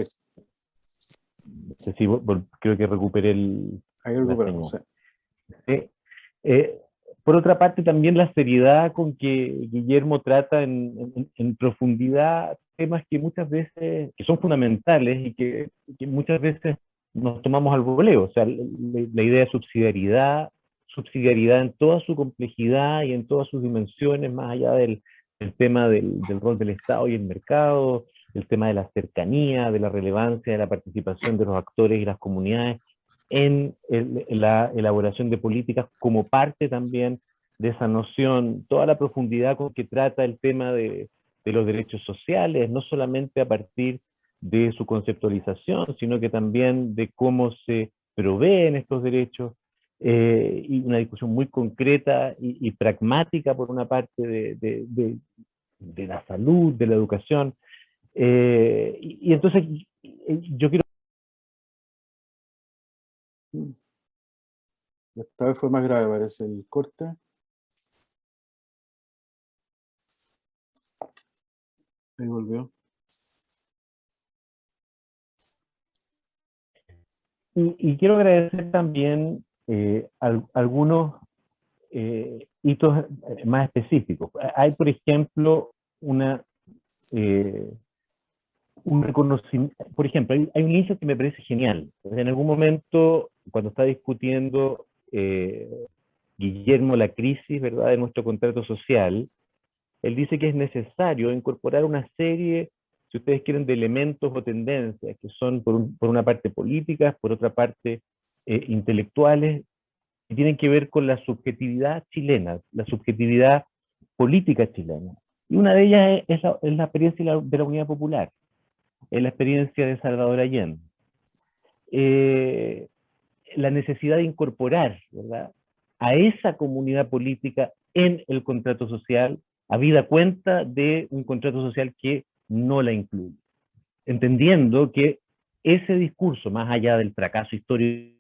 sé si creo que recuperé Ahí la recuperamos. señal. Sí. Por otra parte, también la seriedad con que Guillermo trata en profundidad temas que muchas veces, que son fundamentales y que muchas veces nos tomamos al voleo. O sea, la idea de subsidiariedad en toda su complejidad y en todas sus dimensiones, más allá del tema del rol del Estado y el mercado, el tema de la cercanía, de la relevancia de la participación de los actores y las comunidades en la elaboración de políticas como parte también de esa noción, toda la profundidad con que trata el tema de los derechos sociales, no solamente a partir de su conceptualización, sino que también de cómo se proveen estos derechos, y una discusión muy concreta y pragmática por una parte de la salud, de la educación. Y entonces yo quiero... Esta vez fue más grave, parece el corte. Ahí volvió. Y quiero agradecer también algunos hitos más específicos. Hay, por ejemplo, un reconocimiento, por ejemplo, hay un inicio que me parece genial. En algún momento, cuando está discutiendo Guillermo la crisis, ¿verdad?, de nuestro contrato social, él dice que es necesario incorporar una serie, si ustedes quieren, de elementos o tendencias que son por una parte políticas, por otra parte intelectuales, que tienen que ver con la subjetividad chilena, la subjetividad política chilena. Y una de ellas es la experiencia de la Unidad Popular, es la experiencia de Salvador Allende. La necesidad de incorporar, ¿verdad?, a esa comunidad política en el contrato social, habida cuenta de un contrato social que no la incluye. Entendiendo que ese discurso, más allá del fracaso histórico,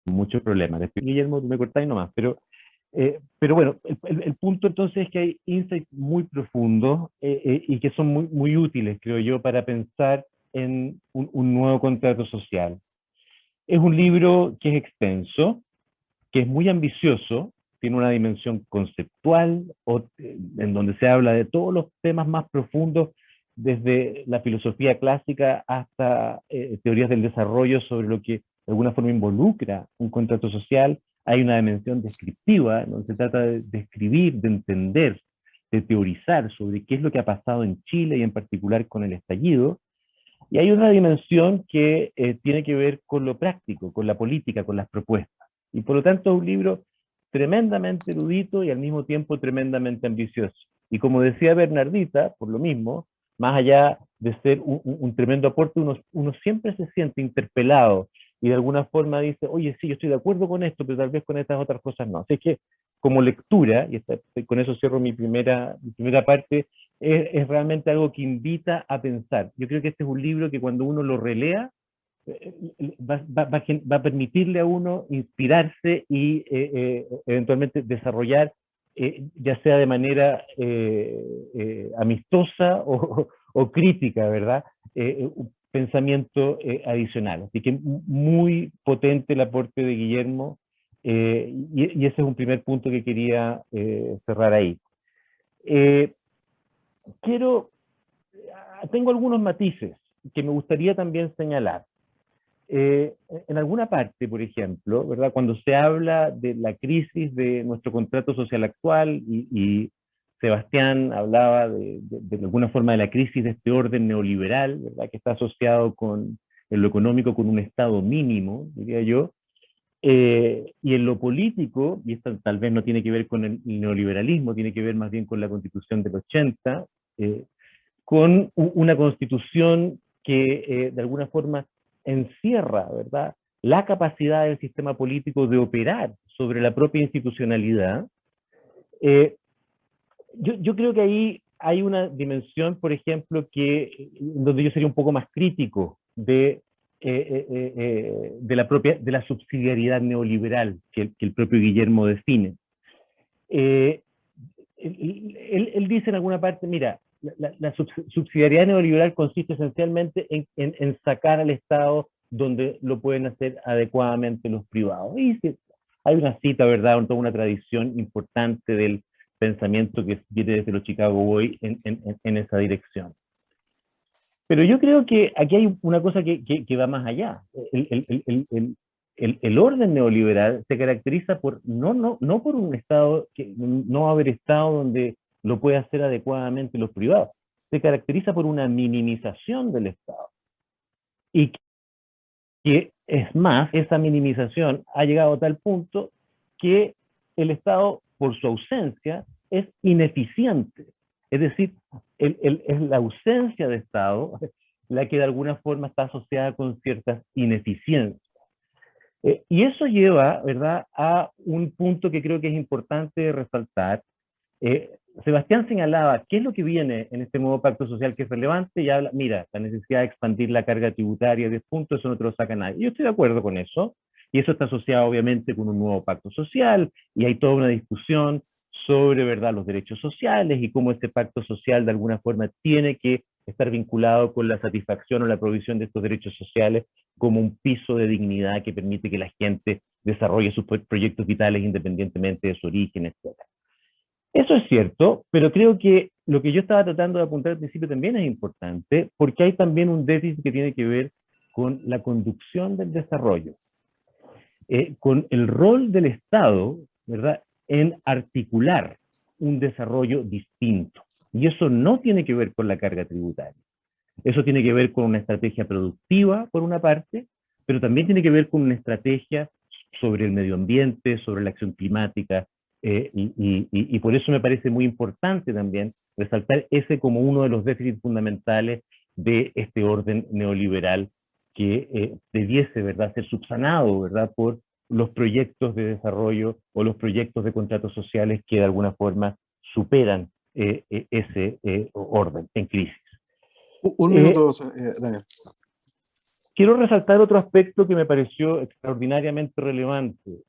muchos problemas. Después, Guillermo, tú me cortáis nomás, pero bueno, el punto entonces es que hay insights muy profundos y que son muy, muy útiles, creo yo, para pensar en un nuevo contrato social. Es un libro que es extenso, que es muy ambicioso, tiene una dimensión conceptual, en donde se habla de todos los temas más profundos, desde la filosofía clásica hasta teorías del desarrollo sobre lo que de alguna forma involucra un contrato social. Hay una dimensión descriptiva, donde se trata de describir, de entender, de teorizar sobre qué es lo que ha pasado en Chile y en particular con el estallido. Y hay una dimensión que tiene que ver con lo práctico, con la política, con las propuestas. Y por lo tanto es un libro tremendamente erudito y al mismo tiempo tremendamente ambicioso. Y como decía Bernardita, por lo mismo, más allá de ser un tremendo aporte, uno siempre se siente interpelado y de alguna forma dice, oye, sí, yo estoy de acuerdo con esto, pero tal vez con estas otras cosas no. Así que como lectura, y con eso cierro mi primera parte, es realmente algo que invita a pensar. Yo creo que este es un libro que cuando uno lo relea, va a permitirle a uno inspirarse y eventualmente desarrollar, ya sea de manera amistosa o crítica, ¿verdad?, un pensamiento adicional. Así que muy potente el aporte de Guillermo, y ese es un primer punto que quería cerrar ahí. Tengo algunos matices que me gustaría también señalar. En alguna parte, por ejemplo, ¿verdad?, cuando se habla de la crisis de nuestro contrato social actual y Sebastián hablaba de alguna forma de la crisis de este orden neoliberal, ¿verdad? Que está asociado en lo económico con un estado mínimo, diría yo, y en lo político, y esto tal vez no tiene que ver con el neoliberalismo, tiene que ver más bien con la Constitución del 80, con una Constitución que de alguna forma encierra, ¿verdad?, la capacidad del sistema político de operar sobre la propia institucionalidad. Yo creo que ahí hay una dimensión, por ejemplo, donde yo sería un poco más crítico de la subsidiariedad neoliberal que el propio Guillermo define. Él dice en alguna parte, mira, la subsidiariedad neoliberal consiste esencialmente en sacar al Estado donde lo pueden hacer adecuadamente los privados. Y hay una cita, ¿verdad?, toda una tradición importante del pensamiento que viene desde los Chicago Boys en esa dirección. Pero yo creo que aquí hay una cosa que va más allá. El orden neoliberal se caracteriza por no por un Estado, no haber Estado donde lo puede hacer adecuadamente los privados. Se caracteriza por una minimización del Estado. Y que es más, esa minimización ha llegado a tal punto que el Estado, por su ausencia, es ineficiente. Es decir, es la ausencia de Estado la que de alguna forma está asociada con ciertas ineficiencias. Y eso lleva, ¿verdad?, a un punto que creo que es importante resaltar. Sebastián señalaba qué es lo que viene en este nuevo pacto social que es relevante y habla, mira, la necesidad de expandir la carga tributaria de puntos, eso no te lo saca nadie. Yo estoy de acuerdo con eso, y eso está asociado obviamente con un nuevo pacto social, y hay toda una discusión sobre, ¿verdad?, los derechos sociales y cómo este pacto social de alguna forma tiene que estar vinculado con la satisfacción o la provisión de estos derechos sociales como un piso de dignidad que permite que la gente desarrolle sus proyectos vitales independientemente de su origen, etc. Eso es cierto, pero creo que lo que yo estaba tratando de apuntar al principio también es importante, porque hay también un déficit que tiene que ver con la conducción del desarrollo, con el rol del Estado, ¿verdad?, en articular un desarrollo distinto. Y eso no tiene que ver con la carga tributaria. Eso tiene que ver con una estrategia productiva, por una parte, pero también tiene que ver con una estrategia sobre el medio ambiente, sobre la acción climática, y por eso me parece muy importante también resaltar ese como uno de los déficits fundamentales de este orden neoliberal que debiese, ¿verdad?, ser subsanado, ¿verdad?, por los proyectos de desarrollo o los proyectos de contratos sociales que de alguna forma superan ese orden en crisis. Un minuto, Daniel. Quiero resaltar otro aspecto que me pareció extraordinariamente relevante.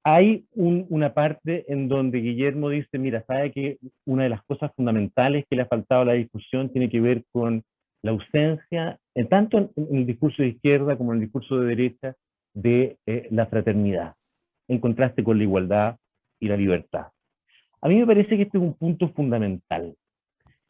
Hay una parte en donde Guillermo dice, mira, sabe que una de las cosas fundamentales que le ha faltado a la discusión tiene que ver con la ausencia, tanto en el discurso de izquierda como en el discurso de derecha, de la fraternidad, en contraste con la igualdad y la libertad. A mí me parece que este es un punto fundamental,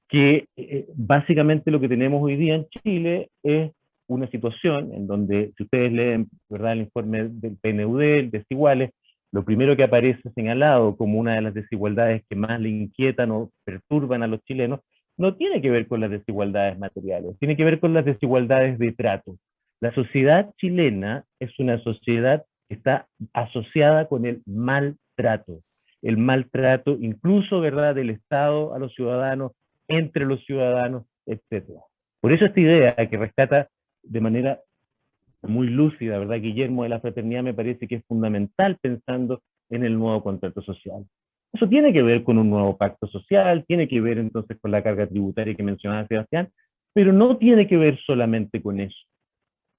que básicamente lo que tenemos hoy día en Chile es una situación en donde, si ustedes leen, ¿verdad?, el informe del PNUD, el Desiguales, lo primero que aparece señalado como una de las desigualdades que más le inquietan o perturban a los chilenos, no tiene que ver con las desigualdades materiales, tiene que ver con las desigualdades de trato. La sociedad chilena es una sociedad que está asociada con el maltrato incluso, ¿verdad?, del Estado a los ciudadanos, entre los ciudadanos, etc. Por eso esta idea que rescata de manera muy lúcida, ¿verdad?, Guillermo, de la fraternidad, me parece que es fundamental pensando en el nuevo contrato social. Eso tiene que ver con un nuevo pacto social, tiene que ver entonces con la carga tributaria que mencionaba Sebastián, pero no tiene que ver solamente con eso.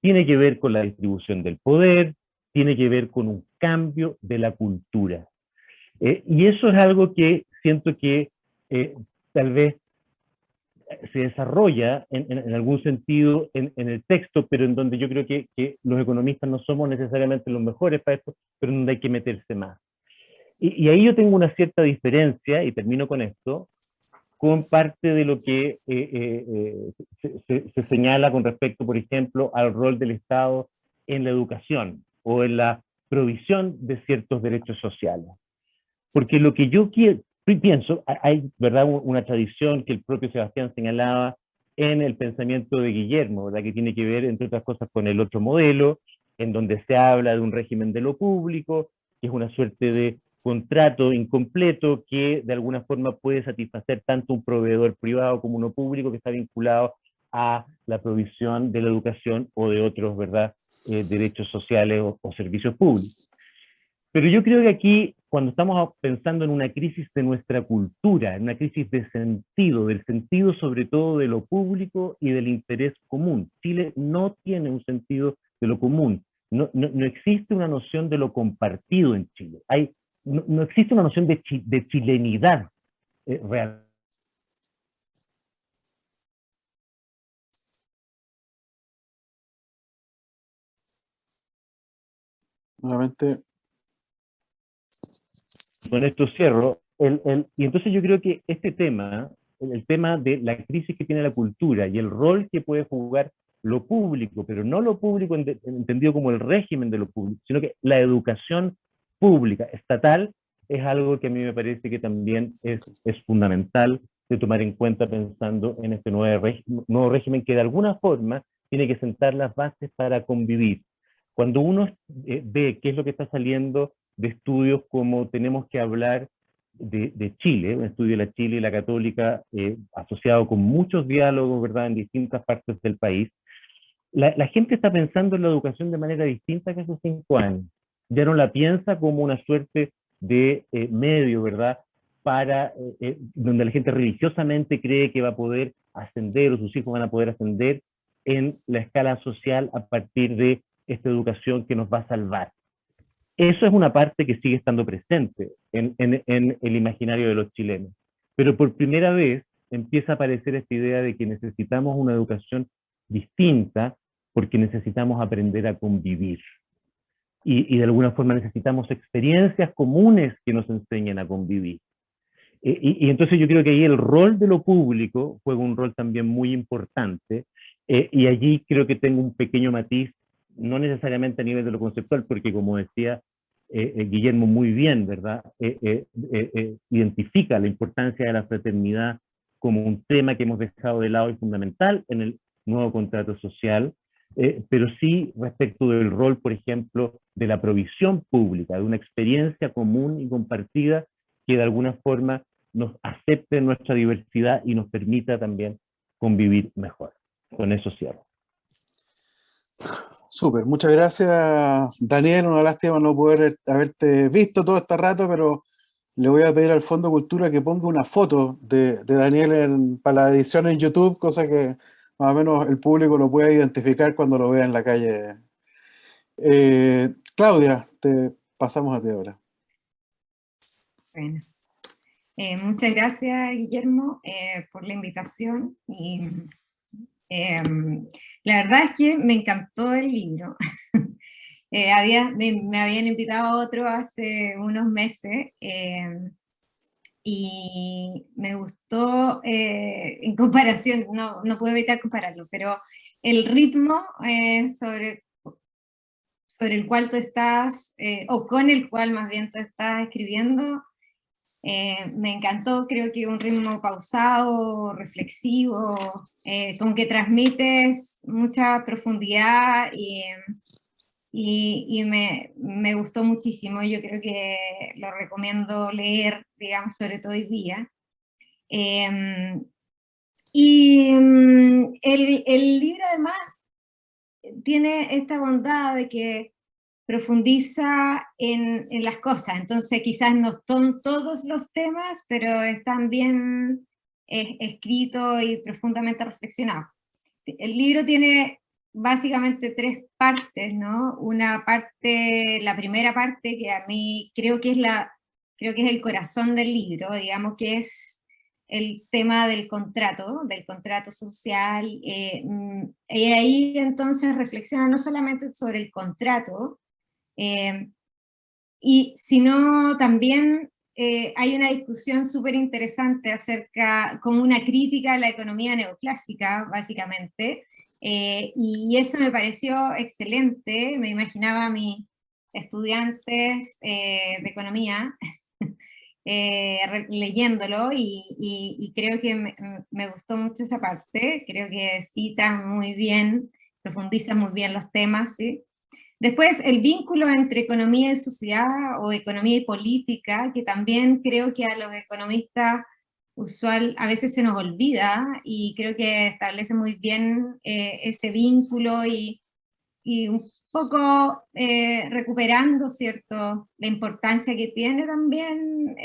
Tiene que ver con la distribución del poder, tiene que ver con un cambio de la cultura. Y eso es algo que siento que tal vez se desarrolla en algún sentido en el texto, pero en donde yo creo que los economistas no somos necesariamente los mejores para esto, pero en donde hay que meterse más. Y ahí yo tengo una cierta diferencia, y termino con esto, con parte de lo que se señala con respecto, por ejemplo, al rol del Estado en la educación o en la provisión de ciertos derechos sociales. Porque lo que yo pienso, hay, ¿verdad?, una tradición que el propio Sebastián señalaba en el pensamiento de Guillermo, ¿verdad?, que tiene que ver, entre otras cosas, con el otro modelo, en donde se habla de un régimen de lo público, que es una suerte de contrato incompleto que de alguna forma puede satisfacer tanto un proveedor privado como uno público que está vinculado a la provisión de la educación o de otros, ¿verdad?, derechos sociales o servicios públicos. Pero yo creo que aquí, cuando estamos pensando en una crisis de nuestra cultura, en una crisis de sentido, del sentido sobre todo de lo público y del interés común, Chile no tiene un sentido de lo común, no existe una noción de lo compartido en Chile, no existe una noción de chilenidad real. Nuevamente. Con esto cierro, y entonces yo creo que este tema, el tema de la crisis que tiene la cultura y el rol que puede jugar lo público, pero no lo público entendido como el régimen de lo público, sino que la educación pública, estatal, es algo que a mí me parece que también es fundamental de tomar en cuenta pensando en este nuevo régimen que de alguna forma tiene que sentar las bases para convivir. Cuando uno ve qué es lo que está saliendo de estudios como Tenemos que hablar de Chile, un estudio de la Chile y la Católica asociado con muchos diálogos, ¿verdad?, en distintas partes del país, la gente está pensando en la educación de manera distinta que hace 5 años. Ya no la piensa como una suerte de medio, ¿verdad?, para donde la gente religiosamente cree que va a poder ascender o sus hijos van a poder ascender en la escala social a partir de esta educación que nos va a salvar. Eso es una parte que sigue estando presente en el imaginario de los chilenos. Pero por primera vez empieza a aparecer esta idea de que necesitamos una educación distinta porque necesitamos aprender a convivir. Y de alguna forma necesitamos experiencias comunes que nos enseñen a convivir. Y entonces yo creo que ahí el rol de lo público juega un rol también muy importante. Y allí creo que tengo un pequeño matiz, no necesariamente a nivel de lo conceptual, porque como decía Guillermo muy bien, ¿verdad?, identifica la importancia de la fraternidad como un tema que hemos dejado de lado y fundamental en el nuevo contrato social, pero sí respecto del rol, por ejemplo, de la provisión pública, de una experiencia común y compartida que de alguna forma nos acepte nuestra diversidad y nos permita también convivir mejor. Con eso cierro. Súper, muchas gracias, Daniel. Una lástima no poder haberte visto todo este rato, pero le voy a pedir al Fondo Cultura que ponga una foto de Daniel para la edición en YouTube, cosa que más o menos el público lo pueda identificar cuando lo vea en la calle. Claudia, te pasamos a ti ahora. Bueno, muchas gracias, Guillermo, por la invitación. Y la verdad es que me encantó el libro. Me habían invitado a otro hace unos meses y me gustó en comparación, no puedo evitar compararlo, pero el ritmo sobre el cual tú estás, o con el cual más bien tú estás escribiendo, me encantó. Creo que un ritmo pausado, reflexivo, con que transmites mucha profundidad y me gustó muchísimo. Yo creo que lo recomiendo leer, digamos, sobre todo hoy día. El libro además tiene esta bondad de que profundiza en las cosas, entonces quizás no son todos los temas, pero están bien escritos y profundamente reflexionados. El libro tiene básicamente 3 partes, ¿no? Una parte, la primera parte, que a mí creo que es el corazón del libro, digamos, que es el tema del contrato social, y ahí entonces reflexiona no solamente sobre el contrato, sino también hay una discusión súper interesante como una crítica a la economía neoclásica, básicamente, y eso me pareció excelente. Me imaginaba a mis estudiantes de economía leyéndolo, y creo que me gustó mucho esa parte. Creo que cita muy bien, profundiza muy bien los temas, ¿sí? Después, el vínculo entre economía y sociedad, o economía y política, que también creo que a los economistas a veces se nos olvida, y creo que establece muy bien ese vínculo, y un poco recuperando, ¿cierto?, la importancia que tiene también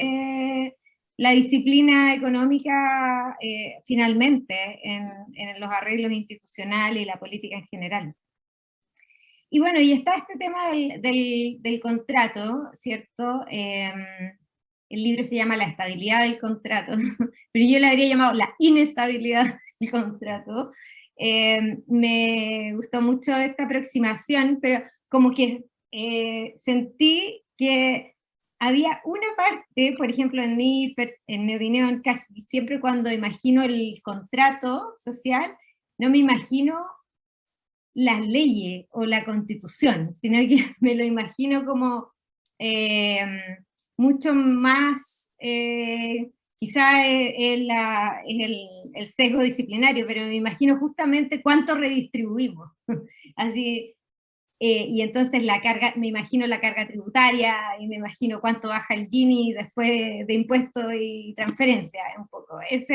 la disciplina económica finalmente en los arreglos institucionales y la política en general. Y bueno, y está este tema del contrato, ¿cierto? El libro se llama La estabilidad del contrato, pero yo le habría llamado la inestabilidad del contrato. Me gustó mucho esta aproximación, pero como que sentí que había una parte, por ejemplo, en mi opinión, casi siempre cuando imagino el contrato social, no me imagino las leyes o la constitución, sino que me lo imagino como mucho más, quizá es el sesgo disciplinario, pero me imagino justamente cuánto redistribuimos. Así, y entonces la carga, me imagino la carga tributaria, y me imagino cuánto baja el Gini después de impuestos y transferencia, un poco. Eso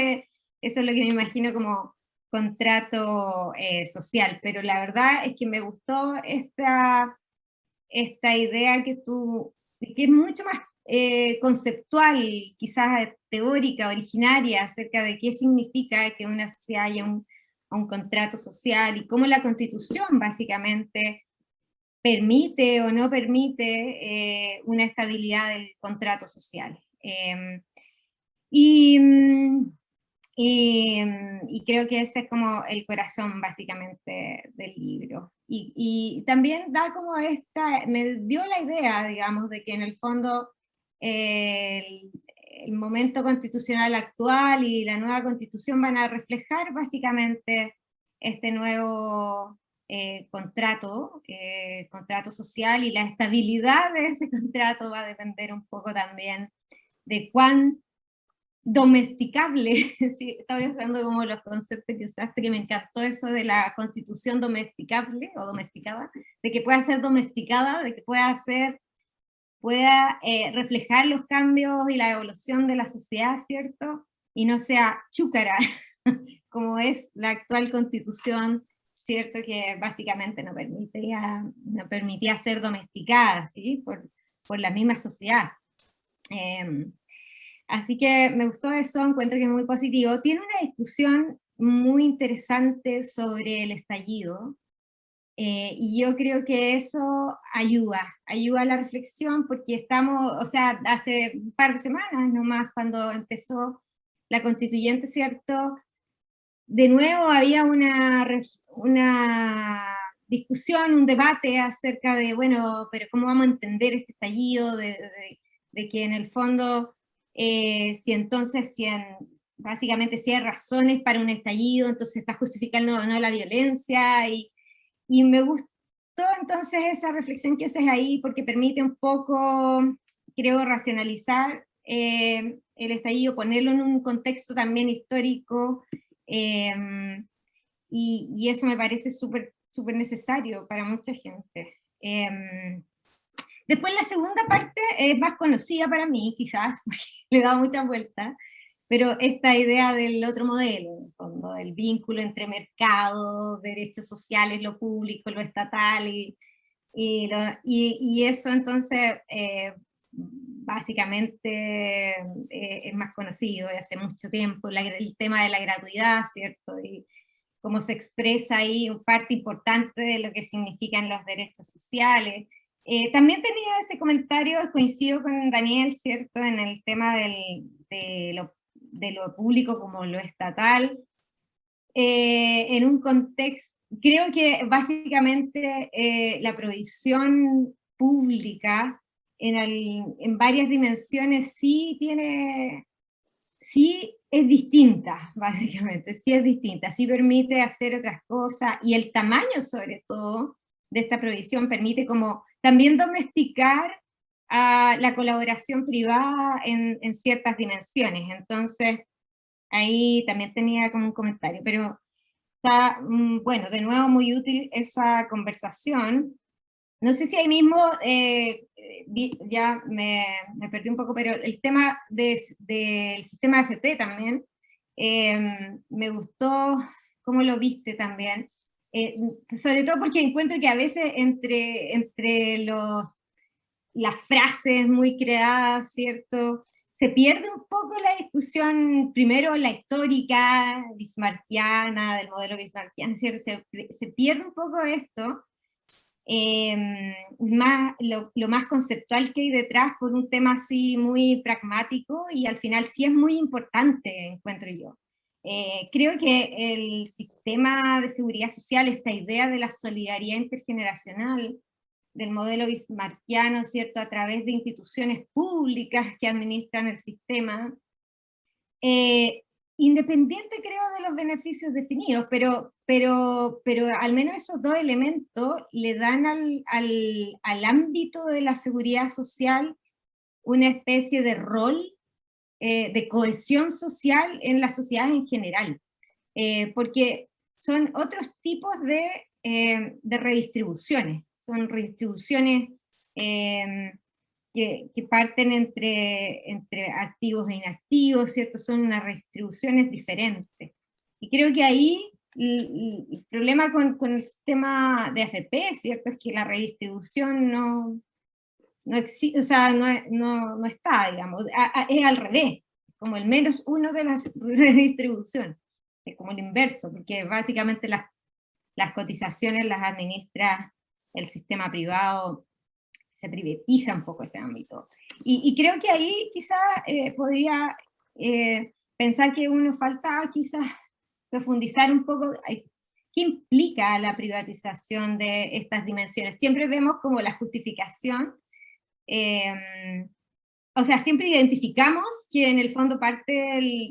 es lo que me imagino como contrato social, pero la verdad es que me gustó esta idea que es mucho más conceptual, quizás teórica, originaria, acerca de qué significa que una sociedad haya un contrato social, y cómo la Constitución básicamente permite o no permite una estabilidad del contrato social. Y creo que ese es como el corazón básicamente del libro. Y también da como me dio la idea, digamos, de que en el fondo el momento constitucional actual y la nueva constitución van a reflejar básicamente este nuevo contrato social, y la estabilidad de ese contrato va a depender un poco también de cuán domesticable, sí, estaba pensando como los conceptos que usaste, que me encantó eso de la constitución domesticable o domesticada, de que pueda ser domesticada, de que pueda reflejar los cambios y la evolución de la sociedad, ¿cierto? Y no sea chúcara, como es la actual constitución, ¿cierto? Que básicamente no permitía ser domesticada, ¿sí? Por la misma sociedad. Así que me gustó eso, encuentro que es muy positivo. Tiene una discusión muy interesante sobre el estallido, y yo creo que eso ayuda a la reflexión, porque estamos, o sea, hace un par de semanas nomás, cuando empezó la constituyente, ¿cierto? De nuevo había una discusión, un debate acerca de, bueno, pero ¿cómo vamos a entender este estallido? De que en el fondo, básicamente si hay razones para un estallido, entonces está justificando o no la violencia, y me gustó entonces esa reflexión que haces ahí, porque permite un poco, creo, racionalizar el estallido, ponerlo en un contexto también histórico, y eso me parece súper necesario para mucha gente. Después la segunda parte es más conocida para mí, quizás, porque le he dado muchas vueltas, pero esta idea del otro modelo, en el fondo, del vínculo entre mercado, derechos sociales, lo público, lo estatal, y eso entonces básicamente es más conocido de hace mucho tiempo, el tema de la gratuidad, ¿cierto? Y cómo se expresa ahí parte importante de lo que significan los derechos sociales. También tenía ese comentario, coincido con Daniel, ¿cierto?, en el tema de lo público como lo estatal, en un contexto, creo que básicamente la provisión pública en varias dimensiones sí es distinta, básicamente, sí es distinta, sí permite hacer otras cosas, y el tamaño sobre todo de esta provisión permite como también domesticar a la colaboración privada en ciertas dimensiones. Entonces, ahí también tenía como un comentario, pero está, bueno, de nuevo muy útil esa conversación. No sé si ahí mismo, ya me perdí un poco, pero el tema del sistema AFP también, me gustó cómo lo viste también, sobre todo porque encuentro que a veces entre las frases muy creadas, ¿cierto? Se pierde un poco la discusión, primero la histórica, bismarckiana, del modelo bismarckiano, ¿cierto? Se pierde un poco esto, lo más conceptual que hay detrás por un tema así muy pragmático, y al final sí es muy importante, encuentro yo. Creo que el sistema de seguridad social, esta idea de la solidaridad intergeneracional, del modelo bismarckiano, ¿cierto?, a través de instituciones públicas que administran el sistema, independiente creo de los beneficios definidos, pero al menos esos dos elementos le dan al ámbito de la seguridad social una especie de rol de cohesión social en la sociedad en general, porque son otros tipos de redistribuciones, son redistribuciones que parten entre activos e inactivos, ¿cierto? Son unas redistribuciones diferentes. Y creo que ahí el problema con el sistema de AFP, ¿cierto? Es que la redistribución no existe, o sea, no está, digamos, es al revés, como el menos uno de las redistribuciones, es como el inverso, porque básicamente las cotizaciones las administra el sistema privado, se privatiza un poco ese ámbito. Y creo que ahí quizás podría pensar que uno falta quizás profundizar un poco qué implica la privatización de estas dimensiones. Siempre vemos como la justificación, o sea, siempre identificamos que en el fondo parte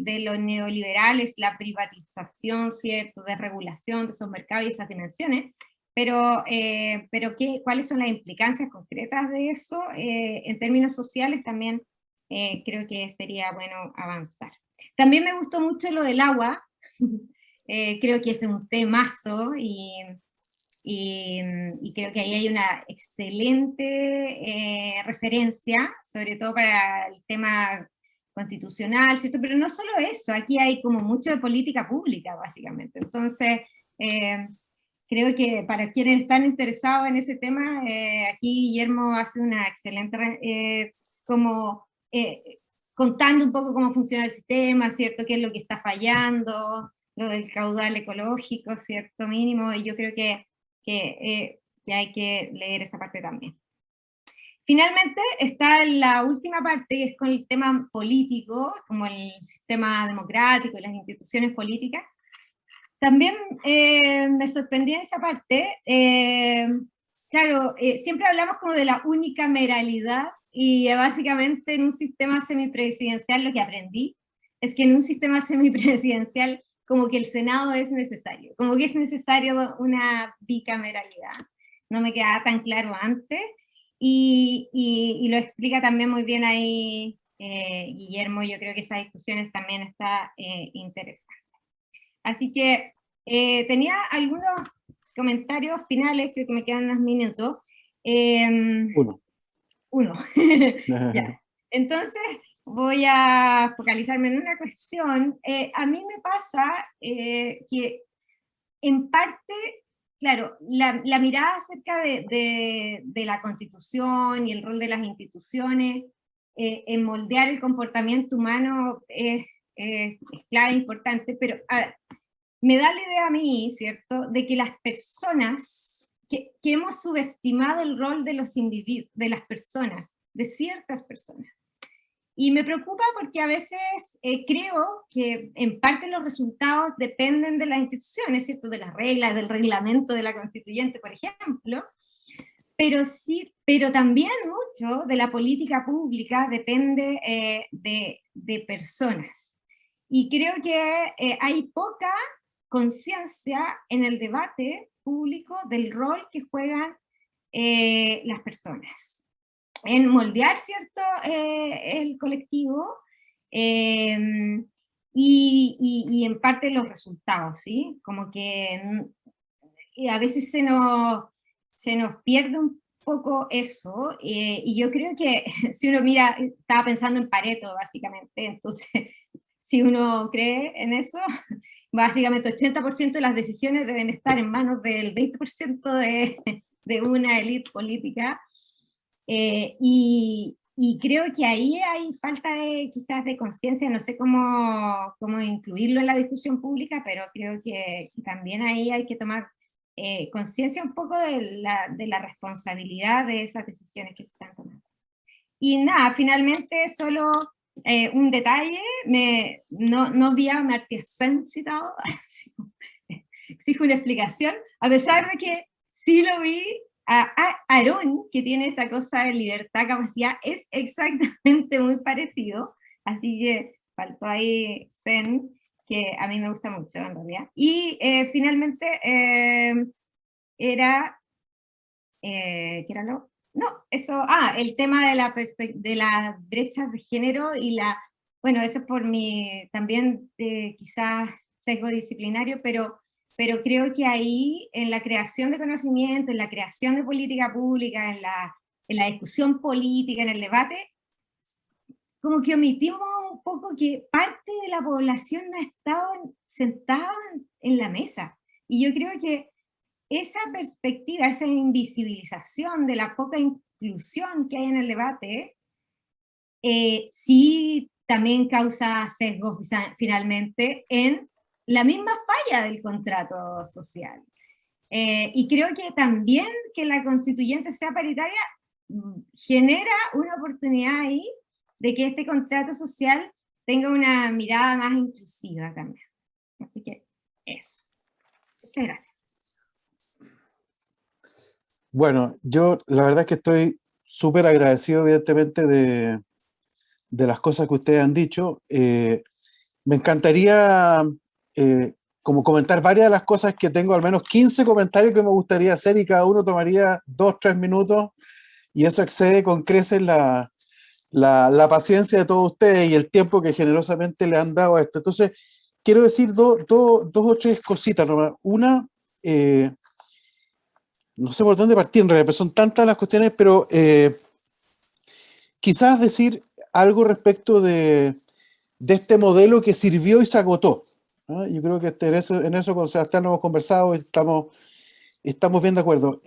de lo neoliberal es la privatización, ¿cierto?, de regulación de esos mercados y esas dimensiones, pero ¿cuáles son las implicancias concretas de eso? En términos sociales también creo que sería bueno avanzar. También me gustó mucho lo del agua, creo que es un temazo, y creo que ahí hay una excelente referencia, sobre todo para el tema constitucional, ¿cierto? Pero no solo eso, aquí hay como mucho de política pública, básicamente. Entonces, creo que para quienes están interesados en ese tema, aquí Guillermo hace una excelente, contando un poco cómo funciona el sistema, ¿cierto? Qué es lo que está fallando, lo del caudal ecológico, ¿cierto? Mínimo, y yo creo que hay que leer esa parte también. Finalmente está la última parte, que es con el tema político, como el sistema democrático y las instituciones políticas. También me sorprendí en esa parte. Claro, siempre hablamos como de la unicameralidad, y básicamente en un sistema semipresidencial lo que aprendí es que en un sistema semipresidencial como que el Senado es necesario, como que es necesario una bicameralidad. No me quedaba tan claro antes, y lo explica también muy bien ahí Guillermo. Yo creo que esas discusiones también está interesante. Así que tenía algunos comentarios finales, creo que me quedan unos minutos. Uno. Ya. Entonces, voy a focalizarme en una cuestión. A mí me pasa que, en parte, claro, la mirada acerca de la Constitución y el rol de las instituciones en moldear el comportamiento humano es clave, importante, pero me da la idea a mí, ¿cierto?, de que las personas, que hemos subestimado el rol de los individuos, de las personas, de ciertas personas. Y me preocupa porque a veces creo que en parte los resultados dependen de las instituciones, ¿cierto?, de las reglas, del reglamento de la constituyente, por ejemplo, pero también mucho de la política pública depende de personas. Y creo que hay poca conciencia en el debate público del rol que juegan las personas. en moldear, ¿cierto?, el colectivo, y en parte los resultados, ¿sí? Como que a veces se nos pierde un poco eso, y yo creo que si uno mira, estaba pensando en Pareto, básicamente, entonces, si uno cree en eso, básicamente 80% de las decisiones deben estar en manos del 20% de una élite política, y creo que ahí hay falta de, quizás, de conciencia, no sé cómo incluirlo en la discusión pública, pero creo que también ahí hay que tomar conciencia un poco de la responsabilidad de esas decisiones que se están tomando. Y nada, finalmente solo un detalle, no vi a Amartya Sen citado, exijo una explicación, a pesar de que sí lo vi. Aarón, que tiene esta cosa de libertad, capacidad, es exactamente muy parecido, así que faltó ahí Zen, que a mí me gusta mucho en realidad. Y finalmente ¿qué era lo? No, eso, el tema de las brechas de género y bueno, eso es por mi, también quizás sesgo disciplinario, pero creo que ahí, en la creación de conocimiento, en la creación de política pública, en la discusión política, en el debate, como que omitimos un poco que parte de la población no ha estado sentada en la mesa. Y yo creo que esa perspectiva, esa invisibilización de la poca inclusión que hay en el debate, sí también causa sesgo finalmente en la misma falla del contrato social. Y creo que también que la constituyente sea paritaria genera una oportunidad ahí de que este contrato social tenga una mirada más inclusiva también. Así que eso. Muchas gracias. Bueno, yo la verdad es que estoy súper agradecido, evidentemente, de las cosas que ustedes han dicho. Me encantaría como comentar varias de las cosas que tengo, al menos 15 comentarios que me gustaría hacer, y cada uno tomaría 2-3 minutos, y eso excede con creces la paciencia de todos ustedes y el tiempo que generosamente le han dado a esto. Entonces, quiero decir dos o tres cositas nomás. Una, no sé por dónde partir en realidad, pero son tantas las cuestiones, pero quizás decir algo respecto de este modelo que sirvió y se agotó, ¿no? Yo creo que en eso con Sebastián hemos conversado y estamos bien de acuerdo.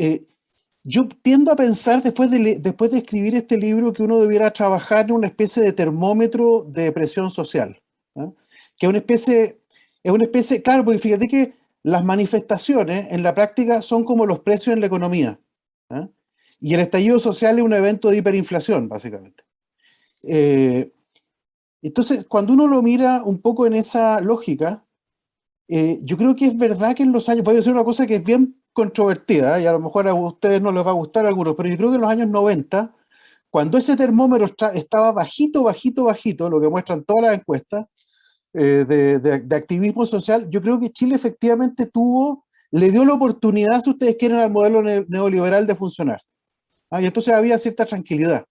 Yo tiendo a pensar, después de escribir este libro, que uno debiera trabajar en una especie de termómetro de presión social, ¿no? Que es una especie, claro, porque fíjate que las manifestaciones en la práctica son como los precios en la economía, ¿no? Y el estallido social es un evento de hiperinflación, básicamente. Entonces, cuando uno lo mira un poco en esa lógica, yo creo que es verdad que en los años, voy a decir una cosa que es bien controvertida, y a lo mejor a ustedes no les va a gustar a algunos, pero yo creo que en los años 90, cuando ese termómetro estaba bajito, lo que muestran todas las encuestas de activismo social, yo creo que Chile efectivamente le dio la oportunidad, si ustedes quieren, al modelo neoliberal de funcionar. Y entonces había cierta tranquilidad.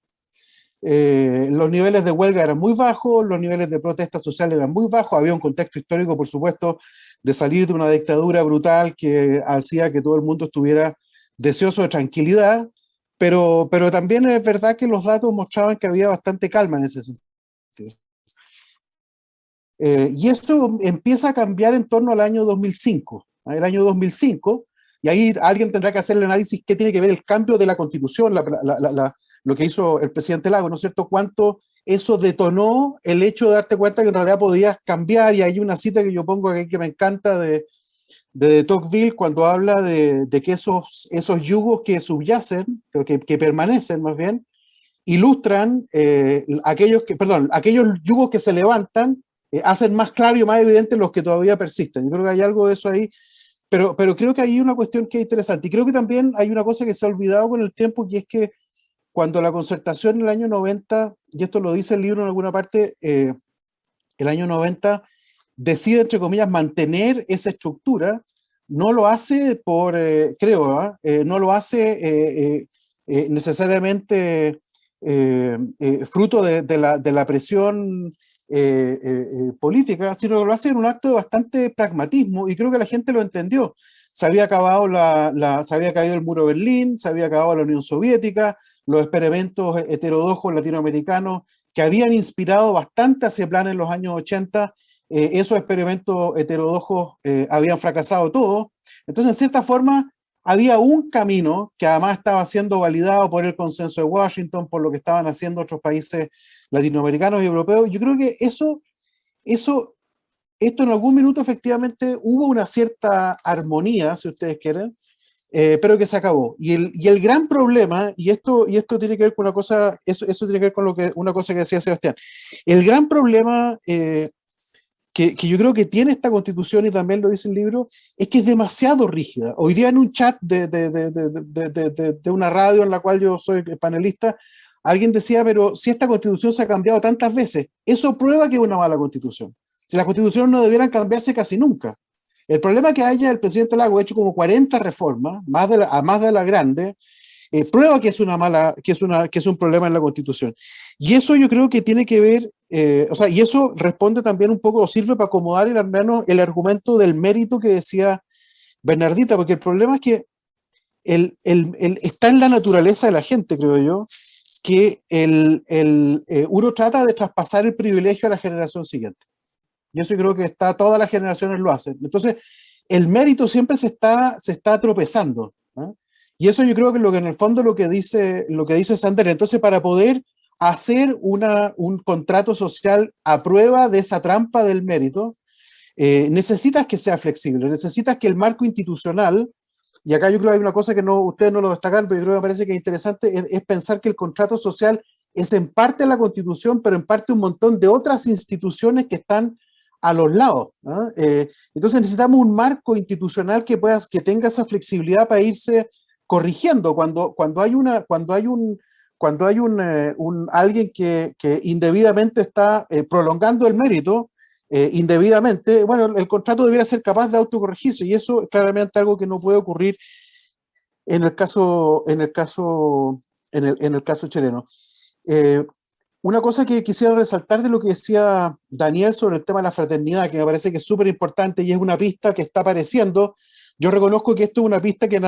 Los niveles de huelga eran muy bajos, los niveles de protesta social eran muy bajos, había un contexto histórico, por supuesto, de salir de una dictadura brutal que hacía que todo el mundo estuviera deseoso de tranquilidad, pero también es verdad que los datos mostraban que había bastante calma en ese sentido. Y esto empieza a cambiar en torno al año 2005, ¿no? El año 2005, y ahí alguien tendrá que hacer el análisis qué tiene que ver el cambio de la Constitución, lo que hizo el presidente Lagos, ¿no es cierto? Cuánto eso detonó el hecho de darte cuenta que en realidad podías cambiar, y hay una cita que yo pongo aquí que me encanta de Tocqueville, cuando habla de que esos yugos que subyacen, que permanecen más bien, ilustran aquellos yugos que se levantan, hacen más claro y más evidente los que todavía persisten. Yo creo que hay algo de eso ahí, pero creo que hay una cuestión que es interesante, y creo que también hay una cosa que se ha olvidado con el tiempo, que es que cuando la Concertación en el año 90, y esto lo dice el libro en alguna parte, el año 90 decide, entre comillas, mantener esa estructura, no lo hace no lo hace necesariamente fruto de la presión política, sino que lo hace en un acto de bastante pragmatismo, y creo que la gente lo entendió. Se había acabado se había caído el muro de Berlín, se había acabado la Unión Soviética, los experimentos heterodoxos latinoamericanos que habían inspirado bastante a ese plan en los años 80, esos experimentos heterodoxos habían fracasado todos. Entonces, en cierta forma, había un camino que además estaba siendo validado por el consenso de Washington, por lo que estaban haciendo otros países latinoamericanos y europeos. Yo creo que esto en algún minuto efectivamente hubo una cierta armonía, si ustedes quieren, pero que se acabó. Y el gran problema, y esto tiene que ver con una cosa, eso tiene que ver con una cosa que decía Sebastián, el gran problema que yo creo que tiene esta Constitución, y también lo dice el libro, es que es demasiado rígida. Hoy día en un chat de una radio en la cual yo soy panelista, alguien decía, pero si esta Constitución se ha cambiado tantas veces, eso prueba que es una mala Constitución. Si las Constituciones no debieran cambiarse casi nunca. El problema que haya el presidente Lagos hecho como 40 reformas, más de la grande, prueba que es un problema en la Constitución. Y eso yo creo que tiene que ver, y eso responde también un poco, o sirve para acomodar el argumento del mérito que decía Bernardita, porque el problema es que está en la naturaleza de la gente, creo yo, que uno trata de traspasar el privilegio a la generación siguiente. Y eso yo creo que todas las generaciones lo hacen. Entonces, el mérito siempre se está tropezando, ¿no? Y eso yo creo que en el fondo lo que dice Sander. Entonces, para poder hacer un contrato social a prueba de esa trampa del mérito, necesitas que sea flexible, necesitas que el marco institucional, y acá yo creo que hay una cosa que ustedes no lo destacan, pero yo creo que me parece que es interesante, es pensar que el contrato social es en parte la Constitución, pero en parte un montón de otras instituciones que están a los lados, ¿no? Entonces necesitamos un marco institucional que tenga esa flexibilidad para irse corrigiendo cuando hay alguien que indebidamente está prolongando el mérito, indebidamente. Bueno, el contrato debería ser capaz de autocorregirse, y eso es claramente algo que no puede ocurrir en el caso chileno. Una cosa que quisiera resaltar de lo que decía Daniel sobre el tema de la fraternidad, que me parece que es súper importante y es una pista que está apareciendo. Yo reconozco que esto es una pista que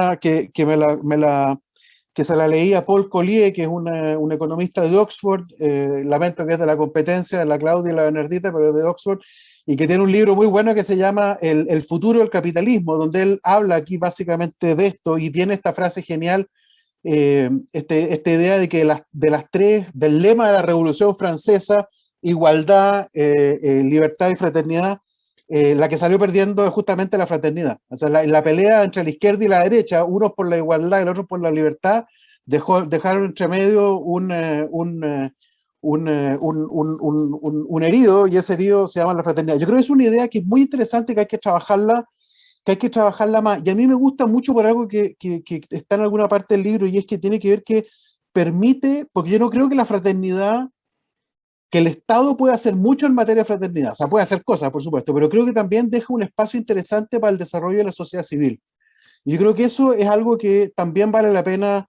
se la leí a Paul Collier, que es un economista de Oxford, lamento que es de la competencia de la Claudia y la Bernardita, pero es de Oxford, y que tiene un libro muy bueno que se llama El futuro del capitalismo, donde él habla aquí básicamente de esto, y tiene esta frase genial, esta idea de que del lema de la Revolución Francesa, igualdad, libertad y fraternidad, la que salió perdiendo es justamente la fraternidad. O sea, la pelea entre la izquierda y la derecha, unos por la igualdad y el otro por la libertad, dejaron entre medio un herido, y ese herido se llama la fraternidad. Yo creo que es una idea que es muy interesante, que hay que trabajarla más. Y a mí me gusta mucho por algo que está en alguna parte del libro, y es que tiene que ver que permite, porque yo no creo que la fraternidad, que el Estado puede hacer mucho en materia de fraternidad, o sea, puede hacer cosas, por supuesto, pero creo que también deja un espacio interesante para el desarrollo de la sociedad civil. Y yo creo que eso es algo que también vale la pena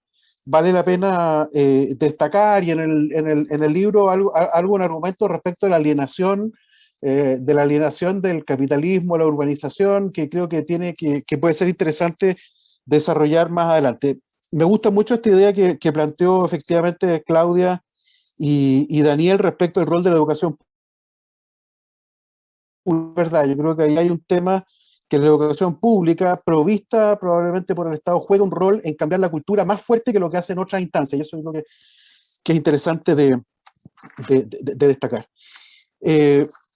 destacar, y en el libro algún argumento respecto a la alienación, de la alienación del capitalismo, la urbanización, que creo que puede ser interesante desarrollar más adelante. Me gusta mucho esta idea que planteó efectivamente Claudia y Daniel respecto al rol de la educación pública. ¿Verdad? Yo creo que ahí hay un tema que la educación pública, provista probablemente por el Estado, juega un rol en cambiar la cultura más fuerte que lo que hacen otras instancias, y eso es lo que es interesante de destacar.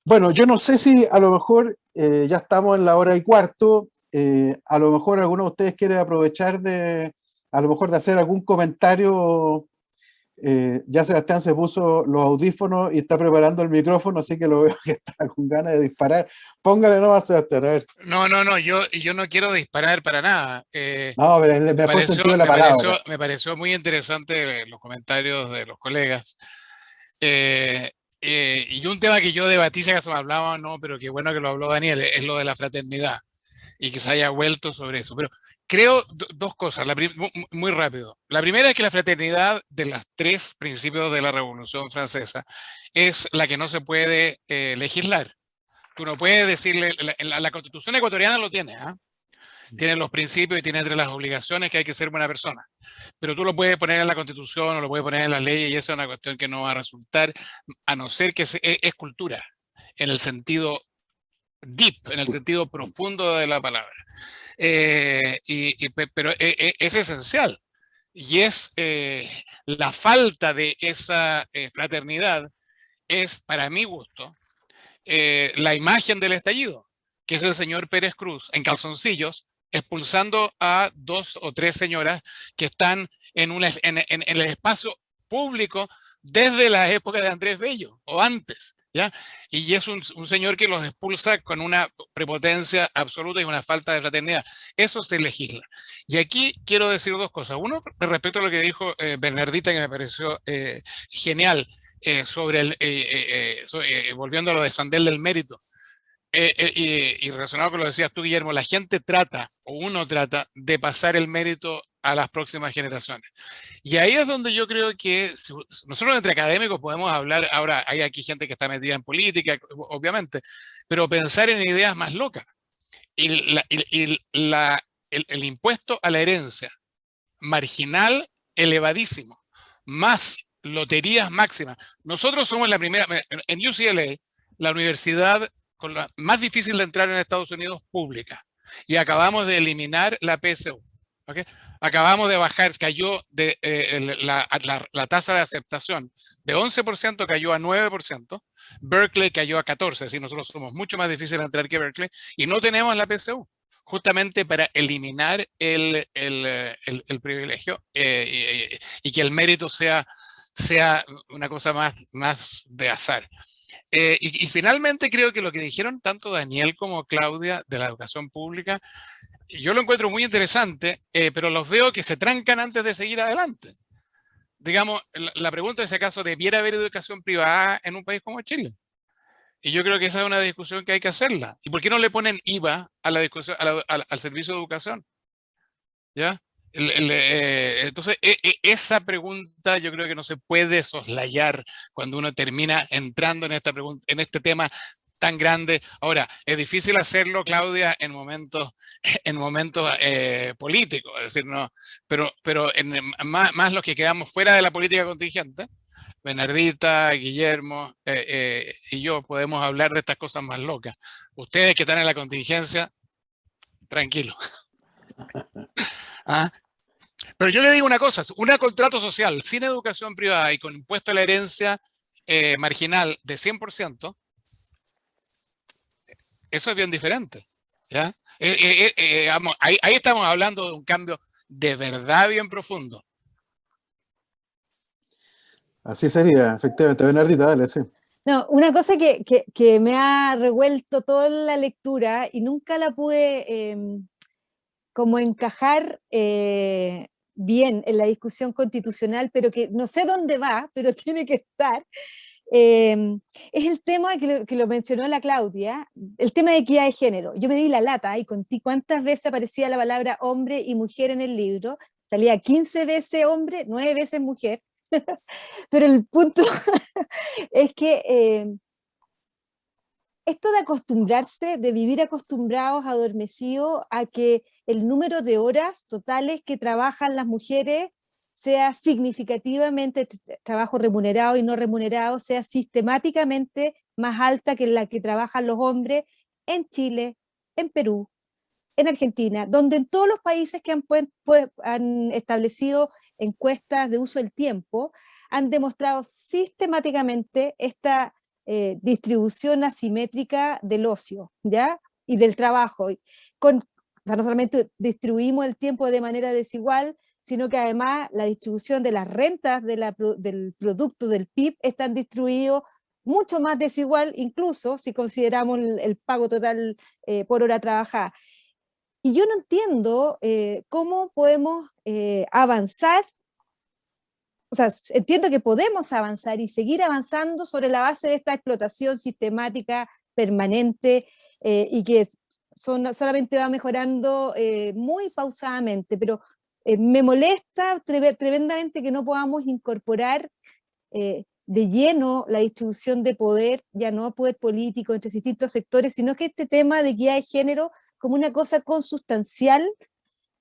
Bueno, yo no sé si a lo mejor ya estamos en la 1:15, a lo mejor alguno de ustedes quiere aprovechar de hacer algún comentario. Ya Sebastián se puso los audífonos y está preparando el micrófono, así que lo veo que está con ganas de disparar. Póngale nomás, Sebastián, a ver. No, yo no quiero disparar para nada. No, pero me pareció la palabra. Me pareció muy interesante los comentarios de los colegas. Y un tema que yo debatí, si acaso me hablaba o no, pero qué bueno que lo habló Daniel, es lo de la fraternidad, y que se haya vuelto sobre eso. Pero creo dos cosas, muy rápido. La primera es que la fraternidad de los 3 principios de la Revolución Francesa es la que no se puede legislar. Tú no puedes decirle, la Constitución ecuatoriana lo tiene, ¿ah? Tiene los principios y tiene entre las obligaciones que hay que ser buena persona. Pero tú lo puedes poner en la Constitución o lo puedes poner en las leyes y esa es una cuestión que no va a resultar, a no ser que es cultura, en el sentido deep, en el sentido profundo de la palabra. Pero es esencial. Y es la falta de esa fraternidad es, para mi gusto, la imagen del estallido, que es el señor Pérez Cruz en calzoncillos, expulsando a 2 o 3 señoras que están en el espacio público desde la época de Andrés Bello o antes, ¿ya? Y es un señor que los expulsa con una prepotencia absoluta y una falta de fraternidad. Eso se legisla. Y aquí quiero decir 2 cosas. Uno, respecto a lo que dijo Bernardita, que me pareció genial, volviendo a lo de Sandel del mérito. Y relacionado con lo que decías tú, Guillermo, la gente trata, o uno trata, de pasar el mérito a las próximas generaciones. Y ahí es donde yo creo que nosotros entre académicos podemos hablar, ahora hay aquí gente que está metida en política, obviamente, pero pensar en ideas más locas. Y el impuesto a la herencia marginal elevadísimo, más loterías máximas. Nosotros somos la primera, en UCLA, la universidad con la más difícil de entrar en Estados Unidos pública. Y acabamos de eliminar la PSU. ¿Okay? Acabamos de bajar, cayó la tasa de aceptación de 11% cayó a 9%. Berkeley cayó a 14%, es decir, nosotros somos mucho más difíciles de entrar que Berkeley y no tenemos la PSU, justamente para eliminar el privilegio y que el mérito sea una cosa más de azar. Y finalmente creo que lo que dijeron tanto Daniel como Claudia de la educación pública, yo lo encuentro muy interesante, pero los veo que se trancan antes de seguir adelante. Digamos, la pregunta es si acaso debiera haber educación privada en un país como Chile. Y yo creo que esa es una discusión que hay que hacerla. ¿Y por qué no le ponen IVA a la discusión, al servicio de educación? ¿Ya? Entonces, esa pregunta yo creo que no se puede soslayar cuando uno termina entrando en esta pregunta, en este tema tan grande. Ahora, es difícil hacerlo, Claudia, en momentos políticos, es decir, no, pero más los que quedamos fuera de la política contingente, Bernardita, Guillermo y yo podemos hablar de estas cosas más locas. Ustedes que están en la contingencia, tranquilos. ¿Ah? Pero yo le digo una cosa, un contrato social sin educación privada y con impuesto a la herencia marginal de 100%, eso es bien diferente. ¿Ya? Ahí estamos hablando de un cambio de verdad bien profundo. Así sería, efectivamente. Bernardita, dale, sí. No, una cosa que me ha revuelto toda la lectura y nunca la pude como encajar bien en la discusión constitucional, pero que no sé dónde va, pero tiene que estar, es el tema que lo mencionó la Claudia, el tema de equidad de género. Yo me di la lata y conté cuántas veces aparecía la palabra hombre y mujer en el libro, salía 15 veces hombre, 9 veces mujer, pero el punto es que esto de acostumbrarse, de vivir acostumbrados, adormecidos, a que el número de horas totales que trabajan las mujeres sea significativamente, trabajo remunerado y no remunerado, sea sistemáticamente más alta que la que trabajan los hombres en Chile, en Perú, en Argentina, donde en todos los países que han establecido encuestas de uso del tiempo, han demostrado sistemáticamente esta distribución asimétrica del ocio, ¿ya? Y del trabajo. O sea, no solamente distribuimos el tiempo de manera desigual, sino que además la distribución de las rentas del producto del PIB están distribuidos mucho más desigual, incluso si consideramos el pago total por hora trabajada. Y yo no entiendo cómo podemos avanzar. O sea, entiendo que podemos avanzar y seguir avanzando sobre la base de esta explotación sistemática, permanente, y que solamente va mejorando muy pausadamente, pero me molesta tremendamente que no podamos incorporar de lleno la distribución de poder, ya no poder político entre distintos sectores, sino que este tema de equidad de género como una cosa consustancial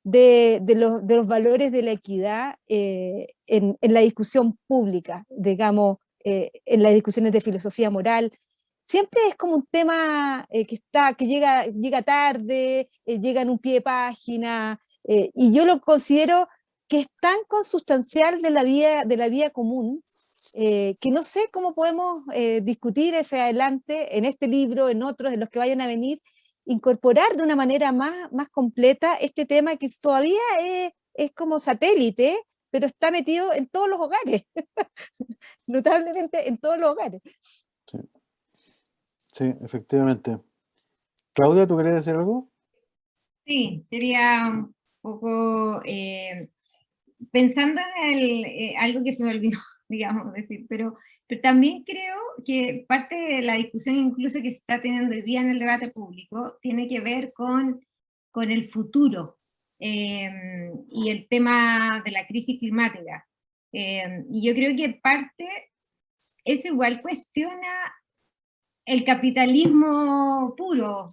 de los valores de la equidad en la discusión pública, digamos, en las discusiones de filosofía moral. Siempre es como un tema que llega tarde, llega en un pie de página, y yo lo considero que es tan consustancial de la vida común, que no sé cómo podemos discutir hacia adelante en este libro, en otros, en los que vayan a venir, incorporar de una manera más completa este tema que todavía es como satélite, pero está metido en todos los hogares, notablemente en todos los hogares. Sí, sí, efectivamente. Claudia, ¿tú querías decir algo? Sí, quería un poco pensando en algo que se me olvidó, digamos, decir, pero también creo que parte de la discusión incluso que se está teniendo hoy día en el debate público tiene que ver con el futuro y el tema de la crisis climática. Y yo creo que parte, eso igual cuestiona el capitalismo puro,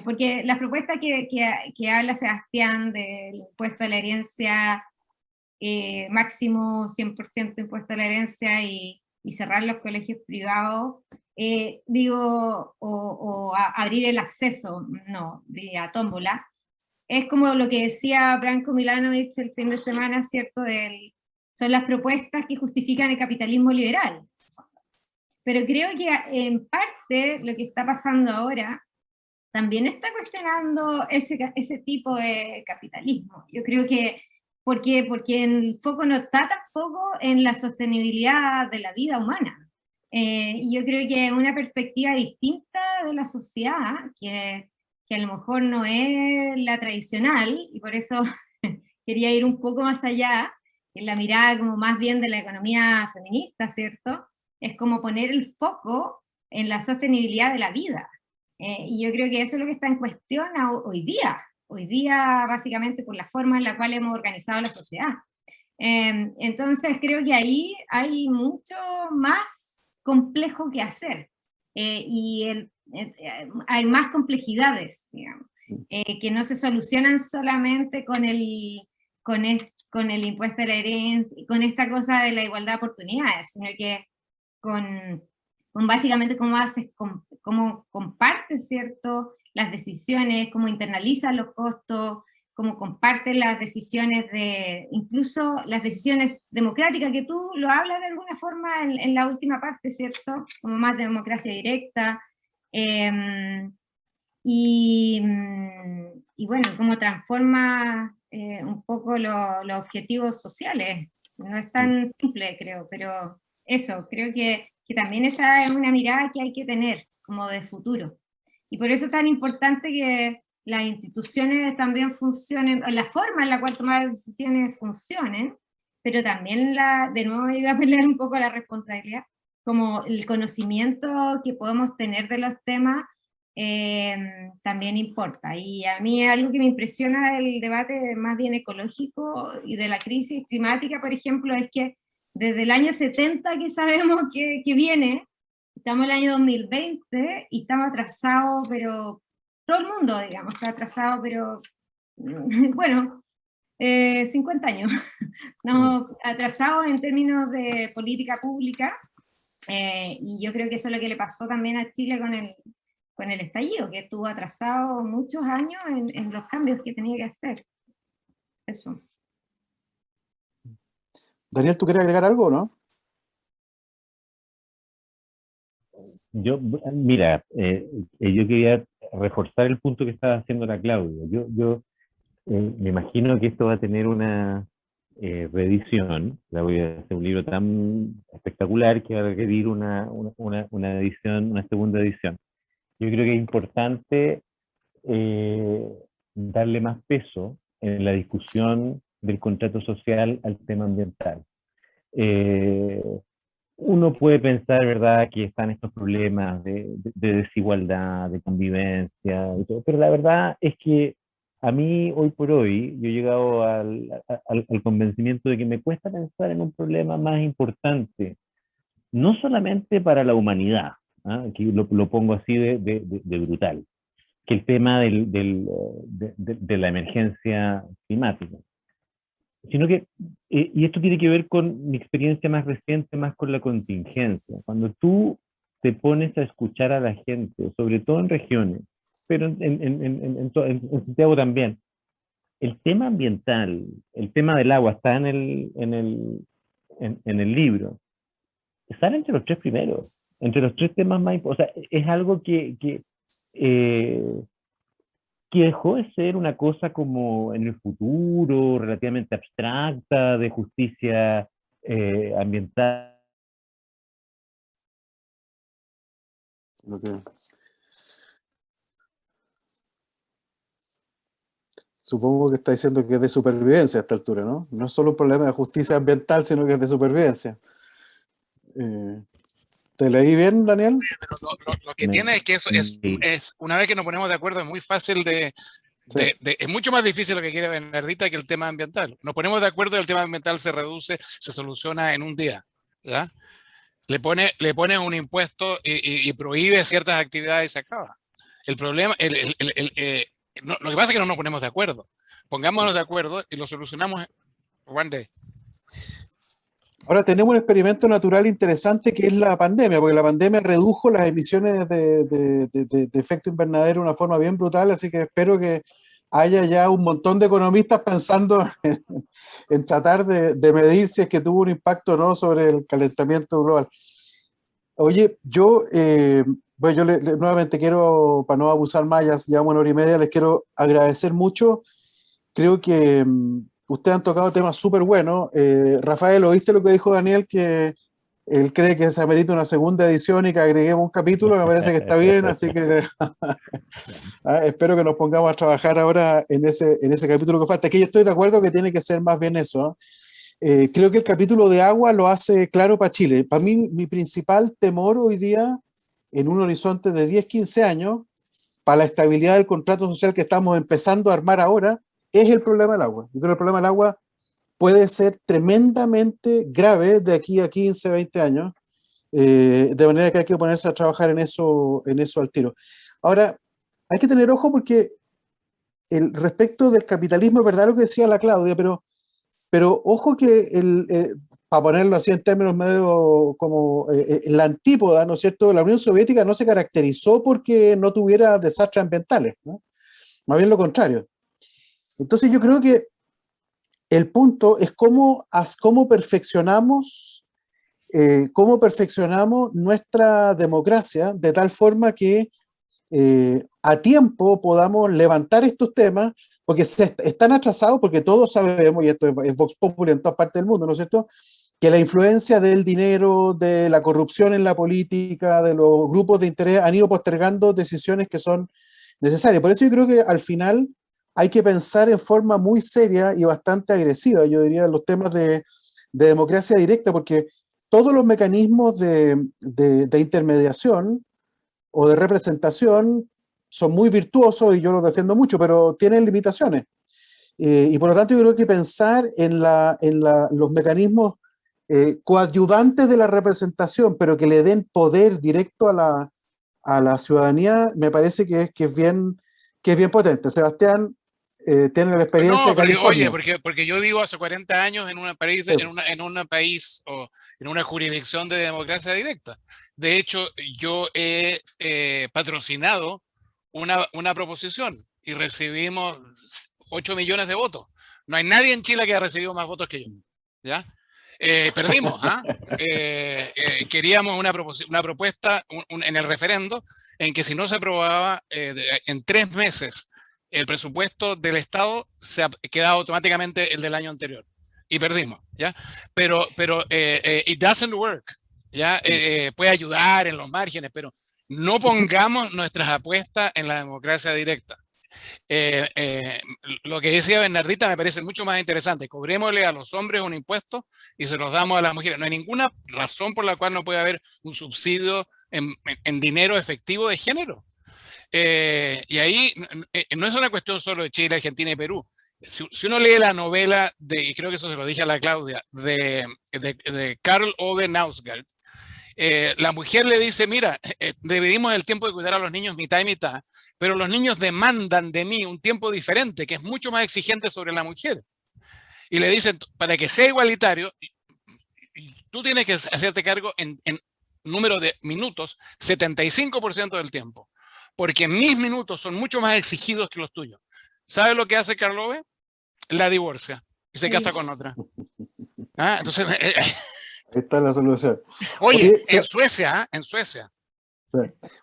porque las propuestas que habla Sebastián del impuesto a la herencia, máximo 100% impuesto a la herencia y cerrar los colegios privados, o abrir el acceso, no, vía tómbola, es como lo que decía Branko Milanovic el fin de semana, ¿cierto? Son las propuestas que justifican el capitalismo liberal. Pero creo que en parte lo que está pasando ahora también está cuestionando ese tipo de capitalismo. Yo creo que, porque el foco no está tampoco en la sostenibilidad de la vida humana. Yo creo que una perspectiva distinta de la sociedad, que a lo mejor no es la tradicional, y por eso quería ir un poco más allá, en la mirada como más bien de la economía feminista, ¿cierto? Es como poner el foco en la sostenibilidad de la vida. Y yo creo que eso es lo que está en cuestión hoy día básicamente por la forma en la cual hemos organizado la sociedad. Entonces creo que ahí hay mucho más complejo que hacer, y hay más complejidades, digamos, que no se solucionan solamente con el impuesto a la herencia, con esta cosa de la igualdad de oportunidades, sino que con básicamente cómo compartes, ¿cierto?, las decisiones, cómo internalizas los costos, cómo compartes las decisiones incluso las decisiones democráticas, que tú lo hablas de alguna forma en la última parte, ¿cierto?, como más democracia directa, y bueno, cómo transforma un poco los objetivos sociales. No es tan simple, creo, pero eso, creo que también esa es una mirada que hay que tener como de futuro. Y por eso es tan importante que las instituciones también funcionen, la forma en la cual tomar decisiones funcionen, pero también de nuevo iba a pelear un poco la responsabilidad, como el conocimiento que podemos tener de los temas también importa. Y a mí algo que me impresiona del debate más bien ecológico y de la crisis climática, por ejemplo, es que desde el año 70 que sabemos que viene, estamos en el año 2020 y estamos atrasados, pero todo el mundo, digamos, está atrasado, pero bueno, 50 años. Estamos atrasados en términos de política pública, y yo creo que eso es lo que le pasó también a Chile con el estallido, que estuvo atrasado muchos años en los cambios que tenía que hacer. Eso. Daniel, ¿tú quieres agregar algo o no? Mira, yo quería reforzar el punto que estaba haciendo la Claudia. Yo me imagino que esto va a tener una reedición. Claudia hace un libro tan espectacular que va a requerir una edición, una segunda edición. Yo creo que es importante darle más peso en la discusión del contrato social al tema ambiental. uno puede pensar, ¿verdad?, que están estos problemas de desigualdad, de convivencia, y todo, pero la verdad es que a mí, hoy por hoy, yo he llegado al convencimiento de que me cuesta pensar en un problema más importante, no solamente para la humanidad, ¿ah? Aquí lo pongo así de brutal, que el tema de la emergencia climática, sino que, y esto tiene que ver con mi experiencia más reciente, más con la contingencia. Cuando tú te pones a escuchar a la gente, sobre todo en regiones, pero en Santiago también, el tema ambiental, el tema del agua está en el libro, sale entre los tres primeros, entre los tres temas más importantes. O sea, es algo que dejó de ser una cosa como en el futuro, relativamente abstracta, de justicia ambiental. Okay. Supongo que está diciendo que es de supervivencia a esta altura, ¿no? No es solo un problema de justicia ambiental, sino que es de supervivencia. ¿Te leí bien, Daniel? Pero lo que tiene es que eso es, una vez que nos ponemos de acuerdo, es muy fácil es mucho más difícil lo que quiere Bernardita que el tema ambiental. Nos ponemos de acuerdo y el tema ambiental se reduce, se soluciona en un día, ¿ya? Le pones un impuesto y prohíbe ciertas actividades y se acaba. El problema, lo que pasa es que no nos ponemos de acuerdo. Pongámonos de acuerdo y lo solucionamos one day. Ahora tenemos un experimento natural interesante que es la pandemia, porque la pandemia redujo las emisiones de efecto invernadero de una forma bien brutal, así que espero que haya ya un montón de economistas pensando en tratar de medir si es que tuvo un impacto o no sobre el calentamiento global. Oye, bueno, nuevamente quiero, para no abusar más, ya llevamos 1 hora y media, les quiero agradecer mucho. Creo que ustedes han tocado temas súper buenos. Rafael, ¿oíste lo que dijo Daniel? Que él cree que se amerita una segunda edición y que agreguemos un capítulo. Me parece que está bien, así que espero que nos pongamos a trabajar ahora en ese capítulo que falta. Que yo estoy de acuerdo que tiene que ser más bien eso, ¿no? Creo que el capítulo de agua lo hace claro para Chile. Para mí, mi principal temor hoy día, en un horizonte de 10, 15 años, para la estabilidad del contrato social que estamos empezando a armar ahora, es el problema del agua. Yo creo que el problema del agua puede ser tremendamente grave de aquí a 15, 20 años, de manera que hay que ponerse a trabajar en eso al tiro. Ahora, hay que tener ojo porque respecto del capitalismo, es verdad lo que decía la Claudia, pero ojo que, para ponerlo así en términos medio como la antípoda, ¿no es cierto? La Unión Soviética no se caracterizó porque no tuviera desastres ambientales, ¿no? Más bien lo contrario. Entonces yo creo que el punto es cómo perfeccionamos nuestra democracia de tal forma que a tiempo podamos levantar estos temas, porque están atrasados, porque todos sabemos, y esto es Vox Populi en todas partes del mundo, ¿no es cierto?, que la influencia del dinero, de la corrupción en la política, de los grupos de interés, han ido postergando decisiones que son necesarias. Por eso yo creo que al final hay que pensar en forma muy seria y bastante agresiva, yo diría, los temas de democracia directa, porque todos los mecanismos de intermediación o de representación son muy virtuosos y yo los defiendo mucho, pero tienen limitaciones. Y por lo tanto yo creo que pensar en los mecanismos coadyuvantes de la representación, pero que le den poder directo a la ciudadanía, me parece que es bien potente. Sebastián tiene la experiencia de California. Oye, porque yo vivo hace 40 años en un país, Sí. en un país o en una jurisdicción de democracia directa. De hecho, yo he patrocinado una proposición y recibimos 8 millones de votos. No hay nadie en Chile que haya recibido más votos que yo, ¿ya? Perdimos, ¿ah? Queríamos una propuesta en el referendo en que si no se aprobaba en 3 meses el presupuesto del Estado, se queda automáticamente el del año anterior. Y perdimos, ¿ya? Pero it doesn't work, ¿ya? Puede ayudar en los márgenes, pero no pongamos nuestras apuestas en la democracia directa. Lo que decía Bernardita me parece mucho más interesante. Cobrémosle a los hombres un impuesto y se los damos a las mujeres. No hay ninguna razón por la cual no puede haber un subsidio en dinero efectivo de género. Y ahí no es una cuestión solo de Chile, Argentina y Perú. Si uno lee la novela, y creo que eso se lo dije a la Claudia, de Karl Ove Knausgaard, la mujer le dice, mira, dividimos el tiempo de cuidar a los niños mitad y mitad, pero los niños demandan de mí un tiempo diferente, que es mucho más exigente sobre la mujer. Y le dicen, para que sea igualitario, tú tienes que hacerte cargo en número de minutos, 75% del tiempo, porque mis minutos son mucho más exigidos que los tuyos. ¿Sabes lo que hace Karl Ove? La divorcia y se casa con otra. ¿Ah? Entonces, Esta es la solución. oye, Oye, en Suecia, en Suecia.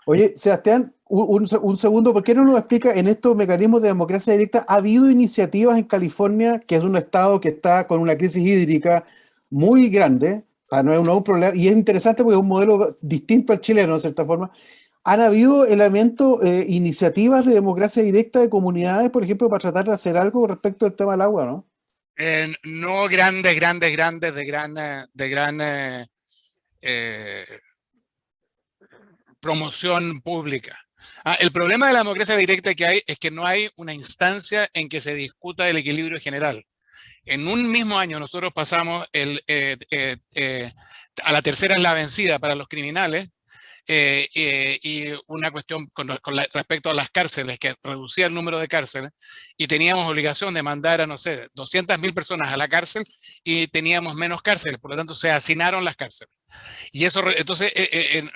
Oye, Sebastián, un segundo, ¿por qué no nos explica en estos mecanismos de democracia directa? ¿Ha habido iniciativas en California, que es un estado que está con una crisis hídrica muy grande? O sea, no es un problema, y es interesante porque es un modelo distinto al chileno, de cierta forma. ¿Han habido elementos, iniciativas de democracia directa de comunidades, por ejemplo, para tratar de hacer algo respecto al tema del agua, no? No grandes, de gran promoción pública. El problema de la democracia directa que hay es que no hay una instancia en que se discuta el equilibrio general. En un mismo año nosotros pasamos a la tercera es la vencida para los criminales, y una cuestión respecto a las cárceles, que reducía el número de cárceles, y teníamos obligación de mandar a, no sé, 200.000 personas a la cárcel, y teníamos menos cárceles, por lo tanto se hacinaron las cárceles. Y eso, entonces,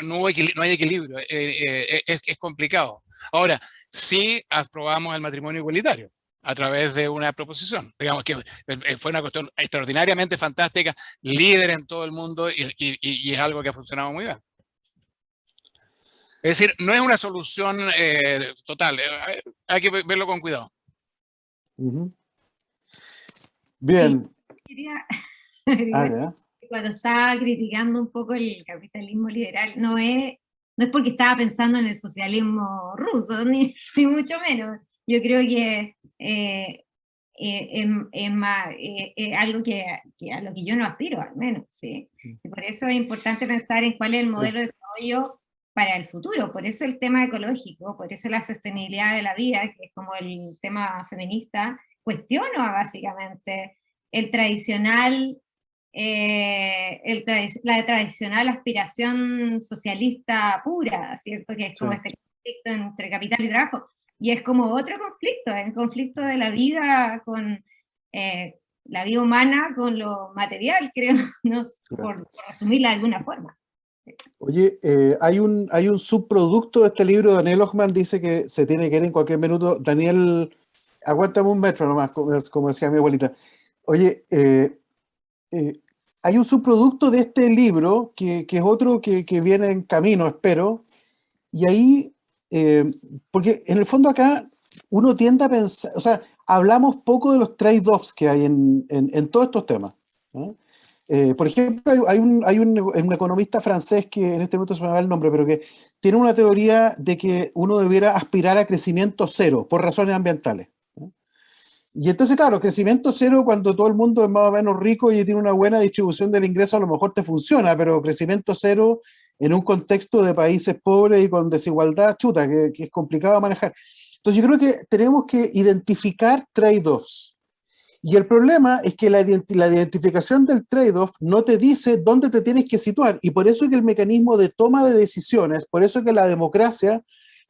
no hay equilibrio, es complicado. Ahora, sí aprobamos el matrimonio igualitario a través de una proposición. Digamos que fue una cuestión extraordinariamente fantástica, líder en todo el mundo, y es algo que ha funcionado muy bien. Es decir, no es una solución total, hay que verlo con cuidado. Bien. Quería Ya. cuando estaba criticando un poco el capitalismo liberal, no es porque estaba pensando en el socialismo ruso, ni mucho menos. Yo creo que es más, algo a lo que yo no aspiro, al menos, ¿sí? Y por eso es importante pensar en cuál es el modelo de desarrollo para el futuro. Por eso el tema ecológico, por eso la sostenibilidad de la vida, que es como el tema feminista, cuestiona básicamente el tradicional, la tradicional aspiración socialista pura, ¿cierto? Que es como este conflicto entre capital y trabajo. Y es como otro conflicto, el conflicto de la vida con la vida humana con lo material, creo, ¿no? por resumirla de alguna forma. Oye, hay un subproducto de este libro. Daniel Ochman dice que se tiene que ir en cualquier minuto. Daniel, aguántame un metro nomás, como decía mi abuelita. Oye, hay un subproducto de este libro que es otro que viene en camino, espero. Y ahí, porque en el fondo acá uno tiende a pensar, o sea, hablamos poco de los trade-offs que hay en todos estos temas, ¿no? Por ejemplo, hay un economista francés que en este momento se me va el nombre, pero que tiene una teoría de que uno debiera aspirar a crecimiento cero por razones ambientales, ¿no? Y entonces, claro, crecimiento cero cuando todo el mundo es más o menos rico y tiene una buena distribución del ingreso, a lo mejor te funciona, pero crecimiento cero en un contexto de países pobres y con desigualdad, chuta, que es complicado manejar. Entonces yo creo que tenemos que identificar trade-offs. Y el problema es que la identificación del trade-off no te dice dónde te tienes que situar. Y por eso es que el mecanismo de toma de decisiones, por eso es que la democracia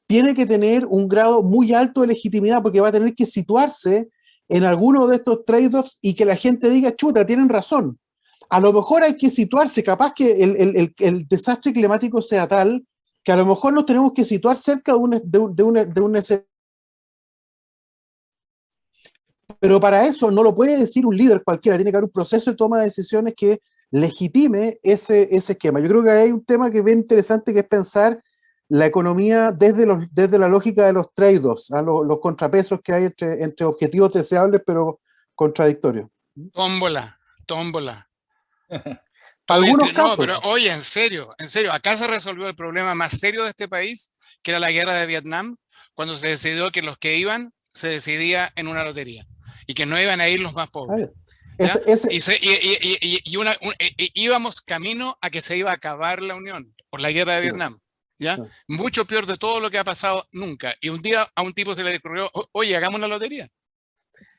tiene que tener un grado muy alto de legitimidad, porque va a tener que situarse en alguno de estos trade-offs y que la gente diga, chuta, tienen razón. A lo mejor hay que situarse, capaz que el desastre climático sea tal que a lo mejor nos tenemos que situar cerca de un escenario. Pero para eso no lo puede decir un líder cualquiera, tiene que haber un proceso de toma de decisiones que legitime ese esquema. Yo creo que hay un tema que es bien interesante, que es pensar la economía desde la lógica de los trade-offs, los contrapesos que hay entre objetivos deseables pero contradictorios. Tómbola. Algunos casos. No, pero oye, en serio, acá se resolvió el problema más serio de este país, que era la guerra de Vietnam, cuando se decidió que los que iban se decidía en una lotería y que no iban a ir los más pobres. Ese- ¿Ya? ese- Íbamos camino a que se iba a acabar la Unión por la guerra de Vietnam. ¿Ya? Sí. Mucho peor de todo lo que ha pasado nunca. Y un día a un tipo se le ocurrió, oye, hagamos una lotería.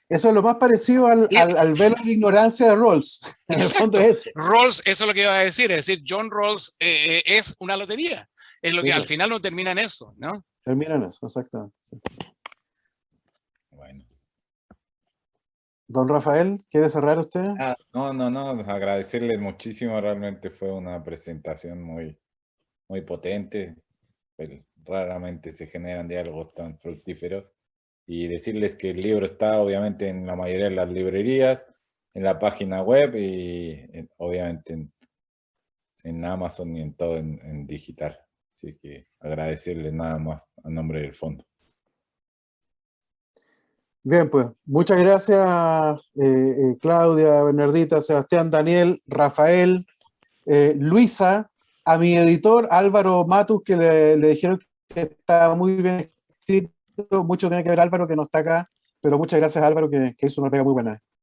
Eso es lo más parecido al velo de ignorancia de Rawls. En el fondo es ese. Rawls, eso es lo que iba a decir, es decir, John Rawls es una lotería. Es lo que Sí, al final no termina en eso, ¿no? termina en eso, exactamente. Sí. Bueno. Don Rafael, ¿quiere cerrar usted? No, agradecerles muchísimo, realmente fue una presentación muy potente. Pues, raramente se generan diálogos tan fructíferos. Y decirles que el libro está obviamente en la mayoría de las librerías, en la página web y obviamente en Amazon y en todo en digital. Así que agradecerles nada más a nombre del fondo. Bien, pues muchas gracias Claudia, Bernardita, Sebastián, Daniel, Rafael, Luisa, a mi editor Álvaro Matus, que le dijeron que estaba muy bien escrito. Mucho tiene que ver Álvaro, que no está acá, pero muchas gracias Álvaro, que hizo una pega muy buena.